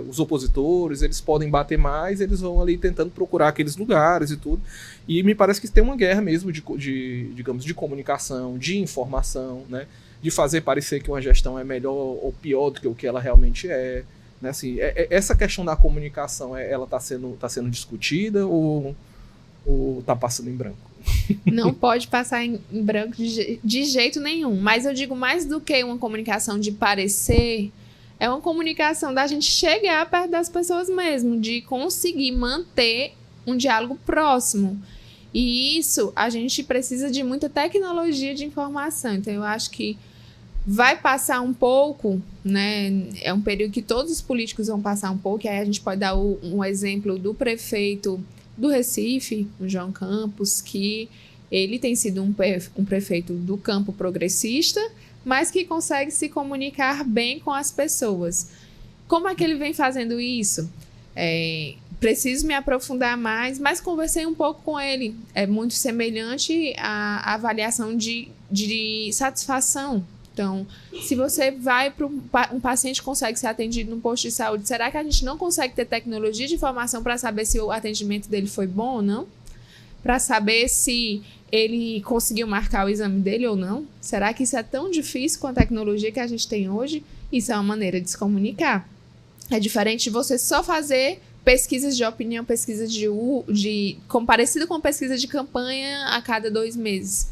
os opositores, eles podem bater mais, eles vão ali tentando procurar aqueles lugares e tudo. E me parece que tem uma guerra mesmo digamos, de comunicação, de informação, né? De fazer parecer que uma gestão é melhor ou pior do que o que ela realmente é, né? Assim, essa questão da comunicação, ela está sendo discutida ou ou tá passando em branco? Não pode passar em branco de jeito nenhum. Mas eu digo mais do que uma comunicação de parecer, é uma comunicação da gente chegar perto das pessoas mesmo, de conseguir manter um diálogo próximo. E isso, a gente precisa de muita tecnologia de informação. Então, eu acho que vai passar um pouco, né? É um período que todos os políticos vão passar um pouco. E aí a gente pode dar um exemplo do prefeito do Recife, o João Campos, que ele tem sido um prefeito do campo progressista, mas que consegue se comunicar bem com as pessoas. Como é que ele vem fazendo isso? Preciso me aprofundar mais, mas conversei um pouco com ele. É muito semelhante à avaliação de satisfação. Então, se você vai para um paciente consegue ser atendido num posto de saúde, será que a gente não consegue ter tecnologia de informação para saber se o atendimento dele foi bom ou não? Para saber se ele conseguiu marcar o exame dele ou não? Será que isso é tão difícil com a tecnologia que a gente tem hoje? Isso é uma maneira de se comunicar. É diferente de você só fazer pesquisas de opinião, pesquisa parecido com pesquisa de campanha a cada 2 meses.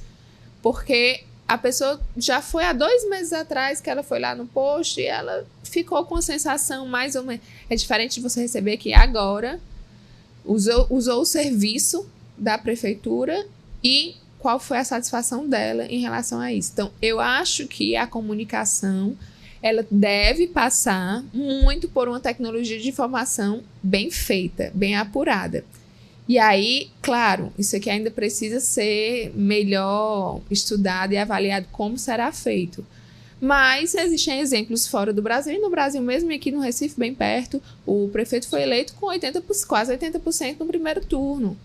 Porque a pessoa já foi há 2 meses atrás que ela foi lá no posto e ela ficou com a sensação mais ou menos. É diferente de você receber que agora usou o serviço da prefeitura e qual foi a satisfação dela em relação a isso. Então, eu acho que a comunicação ela deve passar muito por uma tecnologia de informação bem feita, bem apurada. E aí, claro, isso aqui ainda precisa ser melhor estudado e avaliado como será feito. Mas existem exemplos fora do Brasil, e no Brasil mesmo, e aqui no Recife, bem perto, o prefeito foi eleito com quase 80% no primeiro turno.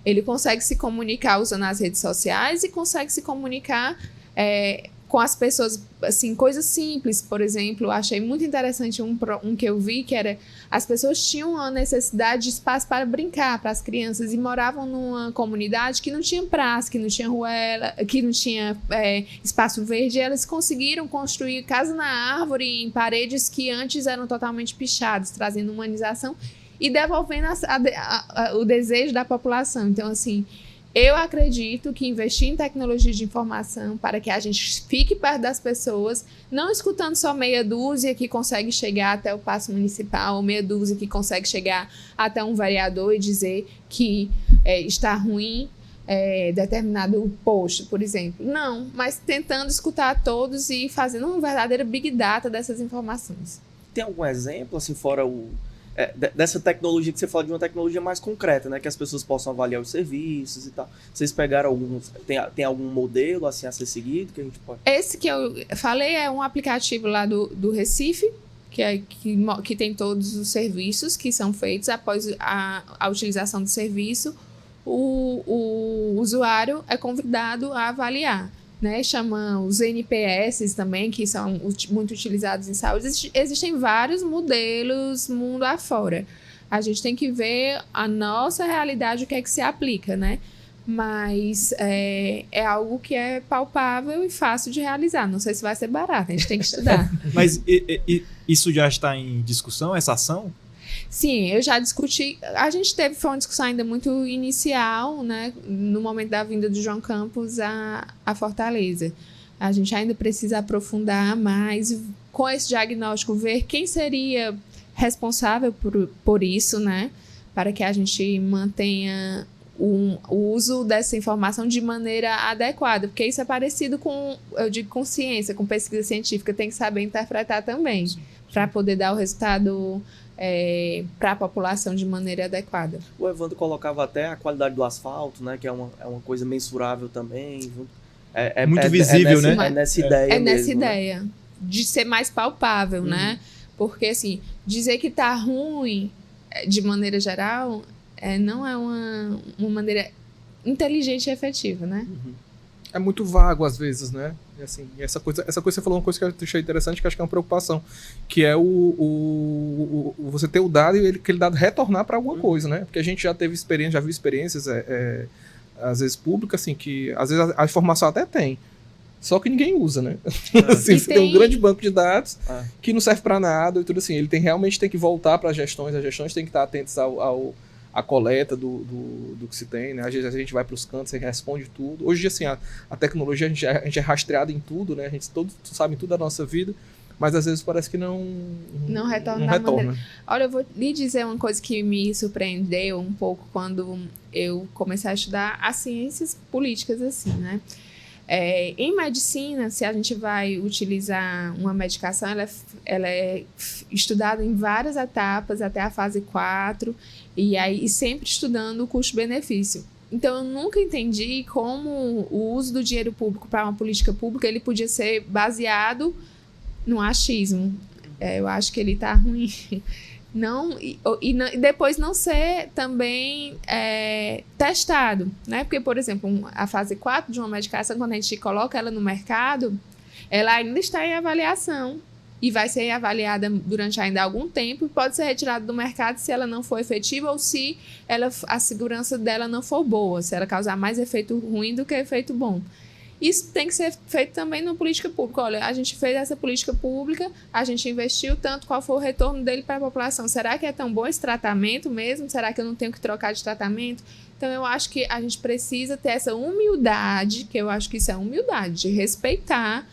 Ele consegue se comunicar usando as redes sociais e consegue se comunicar com as pessoas, assim, coisas simples. Por exemplo, achei muito interessante um que eu vi, que era as pessoas tinham uma necessidade de espaço para brincar para as crianças e moravam numa comunidade que não tinha praça, que não tinha rua, que não tinha espaço verde, e elas conseguiram construir casa na árvore em paredes que antes eram totalmente pichadas, trazendo humanização e devolvendo o desejo da população. Então, assim, eu acredito que investir em tecnologia de informação para que a gente fique perto das pessoas, não escutando só meia dúzia que consegue chegar até o paço municipal, ou meia dúzia que consegue chegar até um vereador e dizer que está ruim determinado posto, por exemplo. Não, mas tentando escutar todos e fazendo uma verdadeira big data dessas informações. Tem algum exemplo, assim, fora dessa tecnologia que você fala, de uma tecnologia mais concreta, né? Que as pessoas possam avaliar os serviços e tal. Vocês pegaram alguns... Tem algum modelo, assim, a ser seguido que a gente pode... Esse que eu falei é um aplicativo lá do Recife, que tem todos os serviços que são feitos após a utilização do serviço. O usuário é convidado a avaliar, né? Chama os NPS também, que são muito utilizados em saúde. Existem vários modelos mundo afora. A gente tem que ver a nossa realidade, o que é que se aplica, né? Mas é algo que é palpável e fácil de realizar. Não sei se vai ser barato, a gente tem que estudar. Mas isso já está em discussão, essa ação? Sim, eu já discuti. A gente foi uma discussão ainda muito inicial, né, no momento da vinda do João Campos a Fortaleza. A gente ainda precisa aprofundar mais com esse diagnóstico, ver quem seria responsável por isso, né, para que a gente mantenha o uso dessa informação de maneira adequada, porque isso é parecido com, eu digo, com ciência, com pesquisa científica, tem que saber interpretar também, para poder dar o resultado para a população de maneira adequada. O Evandro colocava até a qualidade do asfalto, né? Que é uma coisa mensurável também. Muito visível, né? É nessa ideia É nessa mesmo, ideia, né? De ser mais palpável, né? Porque, assim, dizer que tá ruim, de maneira geral, não é uma maneira inteligente e efetiva, né? É muito vago às vezes, né? E, assim, essa coisa que você falou, uma coisa que eu achei interessante, que acho que é uma preocupação, que é você ter o dado e aquele dado retornar para alguma coisa, né? Porque a gente já viu experiências, às vezes públicas, assim, que às vezes a informação até tem, só que ninguém usa, né? Assim, você tem um grande banco de dados que não serve para nada e tudo assim. Ele realmente tem que voltar para as gestões têm que estar atentas a coleta do que se tem, né? Às vezes a gente vai para os cantos e responde tudo. Hoje, assim, a tecnologia, a gente é rastreado em tudo, né? A gente todos sabem tudo da nossa vida, mas às vezes parece que não retorna. Maneira. Olha, eu vou lhe dizer uma coisa que me surpreendeu um pouco quando eu comecei a estudar as ciências políticas, assim, né? Em medicina, se a gente vai utilizar uma medicação, ela é estudada em várias etapas, até a fase 4, e sempre estudando o custo-benefício. Então, eu nunca entendi como o uso do dinheiro público para uma política pública ele podia ser baseado no achismo. Eu acho que ele está ruim. E depois não ser também testado, né? Porque, por exemplo, a fase 4 de uma medicação, quando a gente coloca ela no mercado, ela ainda está em avaliação e vai ser avaliada durante ainda algum tempo e pode ser retirada do mercado se ela não for efetiva ou se a segurança dela não for boa, se ela causar mais efeito ruim do que efeito bom. Isso tem que ser feito também na política pública. Olha, a gente fez essa política pública, a gente investiu tanto, qual foi o retorno dele para a população? Será que é tão bom esse tratamento mesmo? Será que eu não tenho que trocar de tratamento? Então, eu acho que a gente precisa ter essa humildade, que eu acho que isso é humildade, de respeitar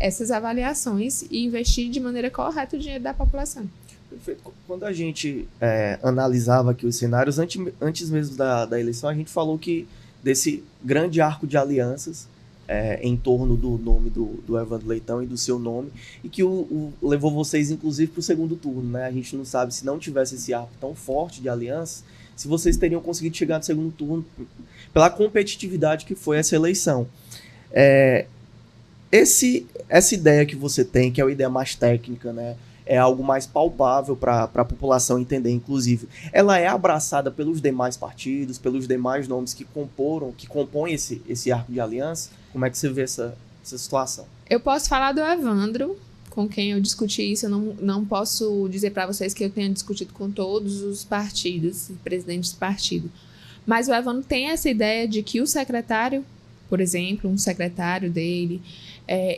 essas avaliações e investir de maneira correta o dinheiro da população. Perfeito. Quando a gente analisava aqui os cenários, antes mesmo da eleição, a gente falou que desse grande arco de alianças em torno do nome do Evandro Leitão e do seu nome, e que levou vocês, inclusive, para o segundo turno, né? A gente não sabe, se não tivesse esse arco tão forte de alianças, se vocês teriam conseguido chegar no segundo turno pela competitividade que foi essa eleição. Essa ideia que você tem, que é uma ideia mais técnica, né? É algo mais palpável para a população entender, inclusive. Ela é abraçada pelos demais partidos, pelos demais nomes que compõem esse arco de aliança. Como é que você vê essa situação? Eu posso falar do Evandro, com quem eu discuti isso. Eu não posso dizer para vocês que eu tenha discutido com todos os partidos, presidentes do partido. Mas o Evandro tem essa ideia de que o secretário, por exemplo, um secretário dele,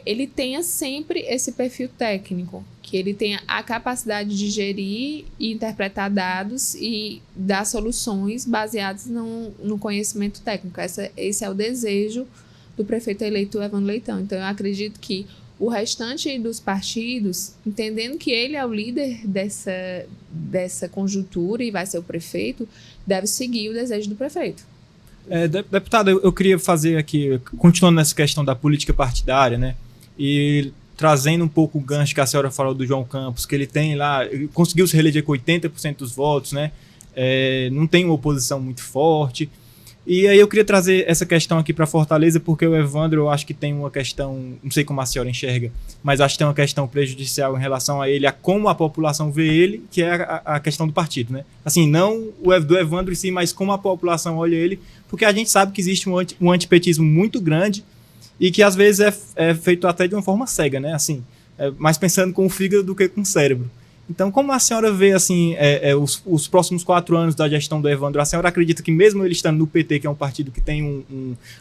ele tenha sempre esse perfil técnico, que ele tenha a capacidade de gerir e interpretar dados e dar soluções baseadas no conhecimento técnico. Esse é o desejo do prefeito eleito Evandro Leitão. Então, eu acredito que o restante dos partidos, entendendo que ele é o líder dessa conjuntura e vai ser o prefeito, deve seguir o desejo do prefeito. Deputado, eu queria fazer aqui, continuando nessa questão da política partidária, né? E trazendo um pouco o gancho que a senhora falou do João Campos, que ele tem lá, ele conseguiu se reeleger com 80% dos votos, né? Não tem uma oposição muito forte. E aí eu queria trazer essa questão aqui para Fortaleza, porque o Evandro, eu acho que tem uma questão, não sei como a senhora enxerga, mas acho que tem uma questão prejudicial em relação a ele, a como a população vê ele, que é a questão do partido, né? Assim, não do Evandro em si, mas como a população olha ele, porque a gente sabe que existe um antipetismo muito grande e que às vezes é feito até de uma forma cega, né? Assim, mais pensando com o fígado do que com o cérebro. Então, como a senhora vê assim, os próximos 4 anos da gestão do Evandro? A senhora acredita que mesmo ele estando no PT, que é um partido que tem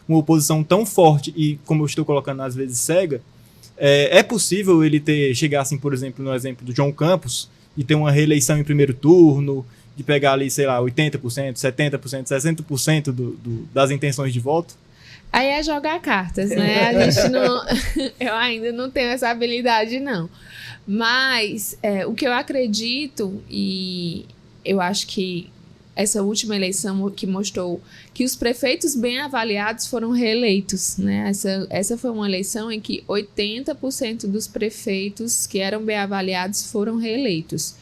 uma oposição tão forte e, como eu estou colocando, às vezes cega, é possível ele chegar, assim, por exemplo, no exemplo do João Campos, e ter uma reeleição em primeiro turno, de pegar ali, sei lá, 80%, 70%, 60% das intenções de voto? Aí é jogar cartas, né? Eu ainda não tenho essa habilidade, não. Mas o que eu acredito, e eu acho que essa última eleição que mostrou que os prefeitos bem avaliados foram reeleitos, né? Essa foi uma eleição em que 80% dos prefeitos que eram bem avaliados foram reeleitos.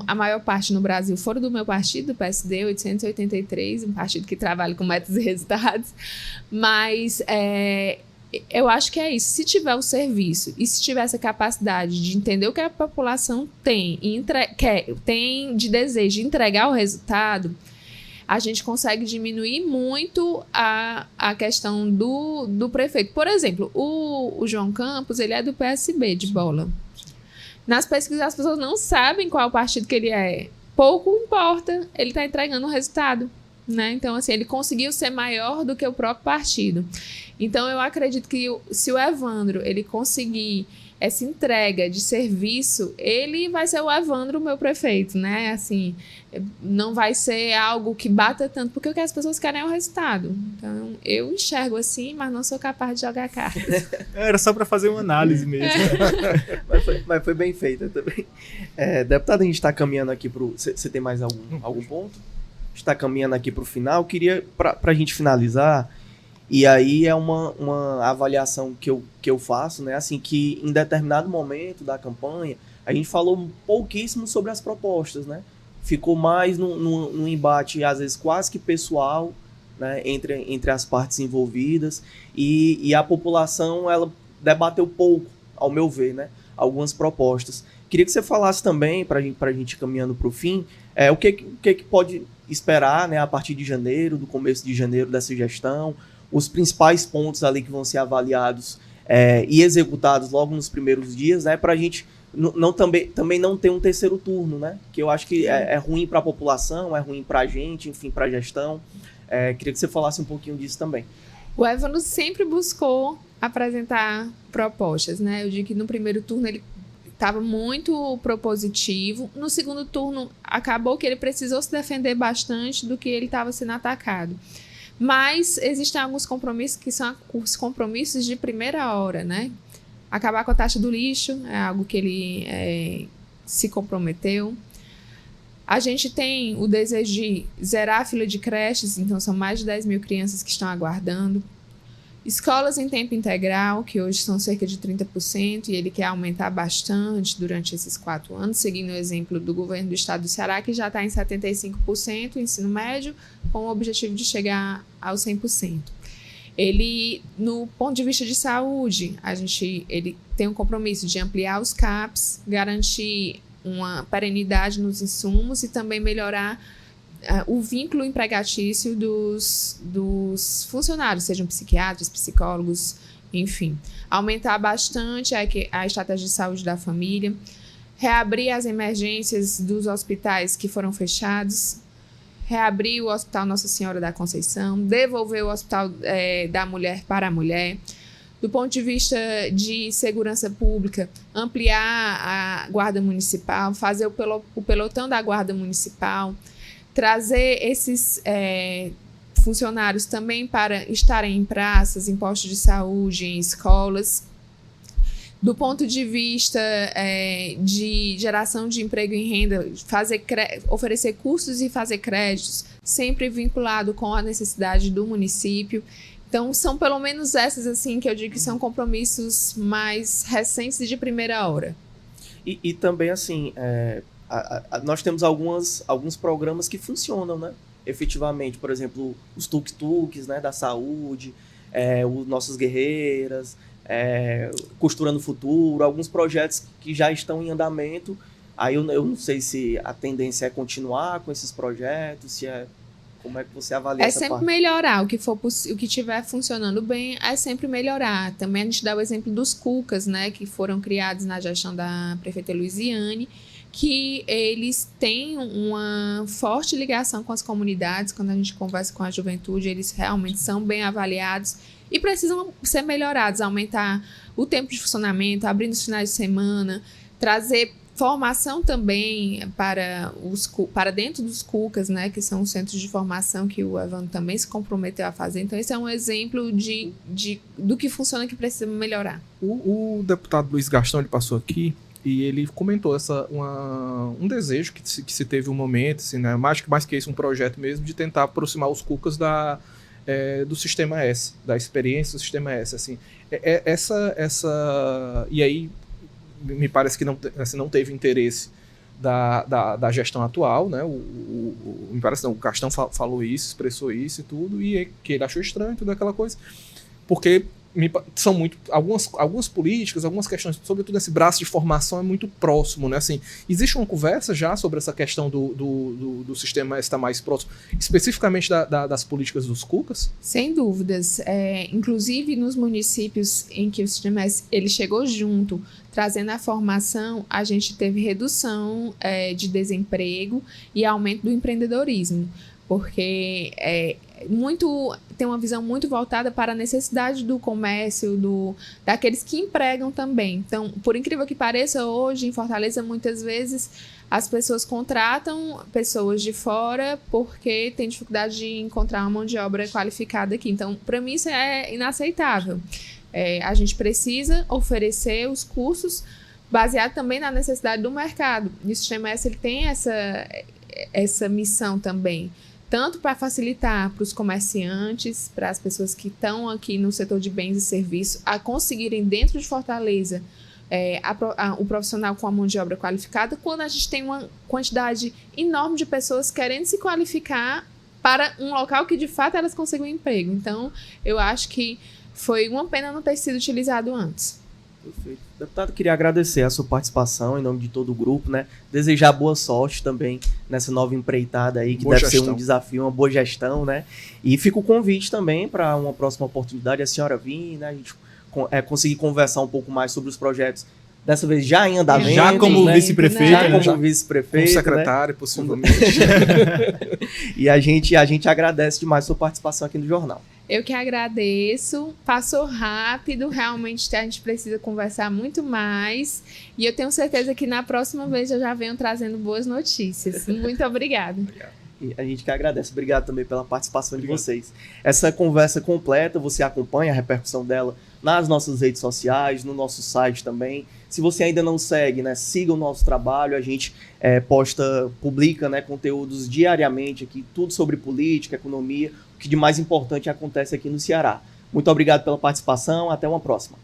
A maior parte no Brasil foram do meu partido, do PSD, 883, um partido que trabalha com metas e resultados. Mas eu acho que é isso. Se tiver o serviço e se tiver essa capacidade de entender o que a população tem de desejo de entregar o resultado, a gente consegue diminuir muito a questão do prefeito. Por exemplo, o João Campos, ele é do PSB de bola. Nas pesquisas, as pessoas não sabem qual partido que ele é. Pouco importa, ele está entregando o resultado, né? Então, assim, ele conseguiu ser maior do que o próprio partido. Então, eu acredito que se o Evandro ele conseguir essa entrega de serviço, ele vai ser o Evandro, meu prefeito, né? Assim, não vai ser algo que bata tanto, porque o que as pessoas querem é o resultado. Então, eu enxergo assim, mas não sou capaz de jogar cartas. Era só para fazer uma análise mesmo. Mas foi bem feita também. Deputado, a gente está caminhando aqui para o... Você tem mais algum ponto? A gente está caminhando aqui para o final. Queria, para a gente finalizar, e aí é uma avaliação que eu faço, né? Assim, que em determinado momento da campanha, a gente falou pouquíssimo sobre as propostas, né? Ficou mais num embate, às vezes, quase que pessoal, né? Entre as partes envolvidas, e a população, ela debateu pouco, ao meu ver, né? Algumas propostas. Queria que você falasse também, para a gente ir caminhando para o fim, o que pode esperar, né? A partir de janeiro, do começo de janeiro dessa gestão, os principais pontos ali que vão ser avaliados e executados logo nos primeiros dias, né, para a gente também não ter um terceiro turno, né, que eu acho que é ruim para a população, é ruim para a gente, enfim, para a gestão. Queria que você falasse um pouquinho disso também. O Evandro sempre buscou apresentar propostas, né? Eu digo que no primeiro turno ele estava muito propositivo. No segundo turno, acabou que ele precisou se defender bastante do que ele estava sendo atacado. Mas existem alguns compromissos que são os compromissos de primeira hora, né? Acabar com a taxa do lixo é algo que ele se comprometeu. A gente tem o desejo de zerar a fila de creches, então são mais de 10 mil crianças que estão aguardando. Escolas em tempo integral, que hoje são cerca de 30%, e ele quer aumentar bastante durante esses 4 anos, seguindo o exemplo do governo do estado do Ceará, que já está em 75% o ensino médio, com o objetivo de chegar aos 100%. Ele, no ponto de vista de saúde, ele tem um compromisso de ampliar os CAPs, garantir uma perenidade nos insumos e também melhorar o vínculo empregatício dos funcionários, sejam psiquiatras, psicólogos, enfim. Aumentar bastante a estratégia de saúde da família, reabrir as emergências dos hospitais que foram fechados, reabrir o Hospital Nossa Senhora da Conceição, devolver o Hospital da Mulher para a Mulher. Do ponto de vista de segurança pública, ampliar a Guarda Municipal, fazer o pelotão da Guarda Municipal, trazer esses funcionários também para estarem em praças, em postos de saúde, em escolas. Do ponto de vista de geração de emprego e renda, oferecer cursos e fazer créditos, sempre vinculado com a necessidade do município. Então, são pelo menos essas assim que eu digo que são compromissos mais recentes e de primeira hora. E também, assim, nós temos alguns programas que funcionam, né? Efetivamente, por exemplo, os tuk-tuks, né, da saúde, os Nossas Guerreiras, Costurando o Futuro, alguns projetos que já estão em andamento. Aí eu não sei se a tendência é continuar com esses projetos, como é que você avalia essa parte? É sempre melhorar, o que estiver funcionando bem é sempre melhorar. Também a gente dá o exemplo dos CUCAs, né, que foram criados na gestão da prefeita Luiziane, que eles têm uma forte ligação com as comunidades. Quando a gente conversa com a juventude, eles realmente são bem avaliados e precisam ser melhorados, aumentar o tempo de funcionamento, abrindo os finais de semana, trazer formação também para dentro dos CUCAs, né, que são os centros de formação que o Evandro também se comprometeu a fazer. Então, esse é um exemplo do que funciona e que precisa melhorar. O deputado Luiz Gastão, ele passou aqui e ele comentou um desejo que se teve um momento, assim, né, mais que isso, um projeto mesmo, de tentar aproximar os CUCAs do Sistema S, da experiência do Sistema S. Assim, e aí, me parece que não teve interesse da gestão atual, né? Me parece que o Gastão falou isso, expressou isso e tudo, e que ele achou estranho, toda aquela coisa, porque são algumas políticas, algumas questões, sobretudo esse braço de formação é muito próximo, né? Assim, existe uma conversa já sobre essa questão do sistema estar mais próximo, especificamente das políticas dos CUCAs? Sem dúvidas. Inclusive, nos municípios em que o sistema ele chegou junto, trazendo a formação, a gente teve redução de desemprego e aumento do empreendedorismo. Porque tem uma visão muito voltada para a necessidade do comércio, daqueles que empregam também. Então, por incrível que pareça, hoje em Fortaleza, muitas vezes as pessoas contratam pessoas de fora porque tem dificuldade de encontrar uma mão de obra qualificada aqui. Então, para mim, isso é inaceitável. A gente precisa oferecer os cursos baseado também na necessidade do mercado. E o Sistema S ele tem essa missão também, tanto para facilitar para os comerciantes, para as pessoas que estão aqui no setor de bens e serviços, a conseguirem dentro de Fortaleza o profissional com a mão de obra qualificada, quando a gente tem uma quantidade enorme de pessoas querendo se qualificar para um local que de fato elas consigam um emprego. Então, eu acho que foi uma pena não ter sido utilizado antes. Perfeito. Deputado, queria agradecer a sua participação em nome de todo o grupo, né? Desejar boa sorte também nessa nova empreitada aí, que Boa deve gestão. ser um desafio, uma boa gestão, né? E fica o convite também para uma próxima oportunidade, a senhora vir, né? A gente conseguir conversar um pouco mais sobre os projetos, dessa vez já em andamento, Já como né? vice-prefeito, Já né? como Já vice-prefeito, Com o né? secretário, possivelmente. E a gente agradece demais a sua participação aqui no jornal. Eu que agradeço, passou rápido, realmente a gente precisa conversar muito mais e eu tenho certeza que na próxima vez eu já venho trazendo boas notícias. Muito obrigada. E a gente que agradece. Obrigado também pela participação Obrigado. de vocês. Essa conversa completa, você acompanha a repercussão dela nas nossas redes sociais, no nosso site também. Se você ainda não segue, né, siga o nosso trabalho. A gente publica, né, conteúdos diariamente aqui, tudo sobre política, economia, o que de mais importante acontece aqui no Ceará. Muito obrigado pela participação. Até uma próxima.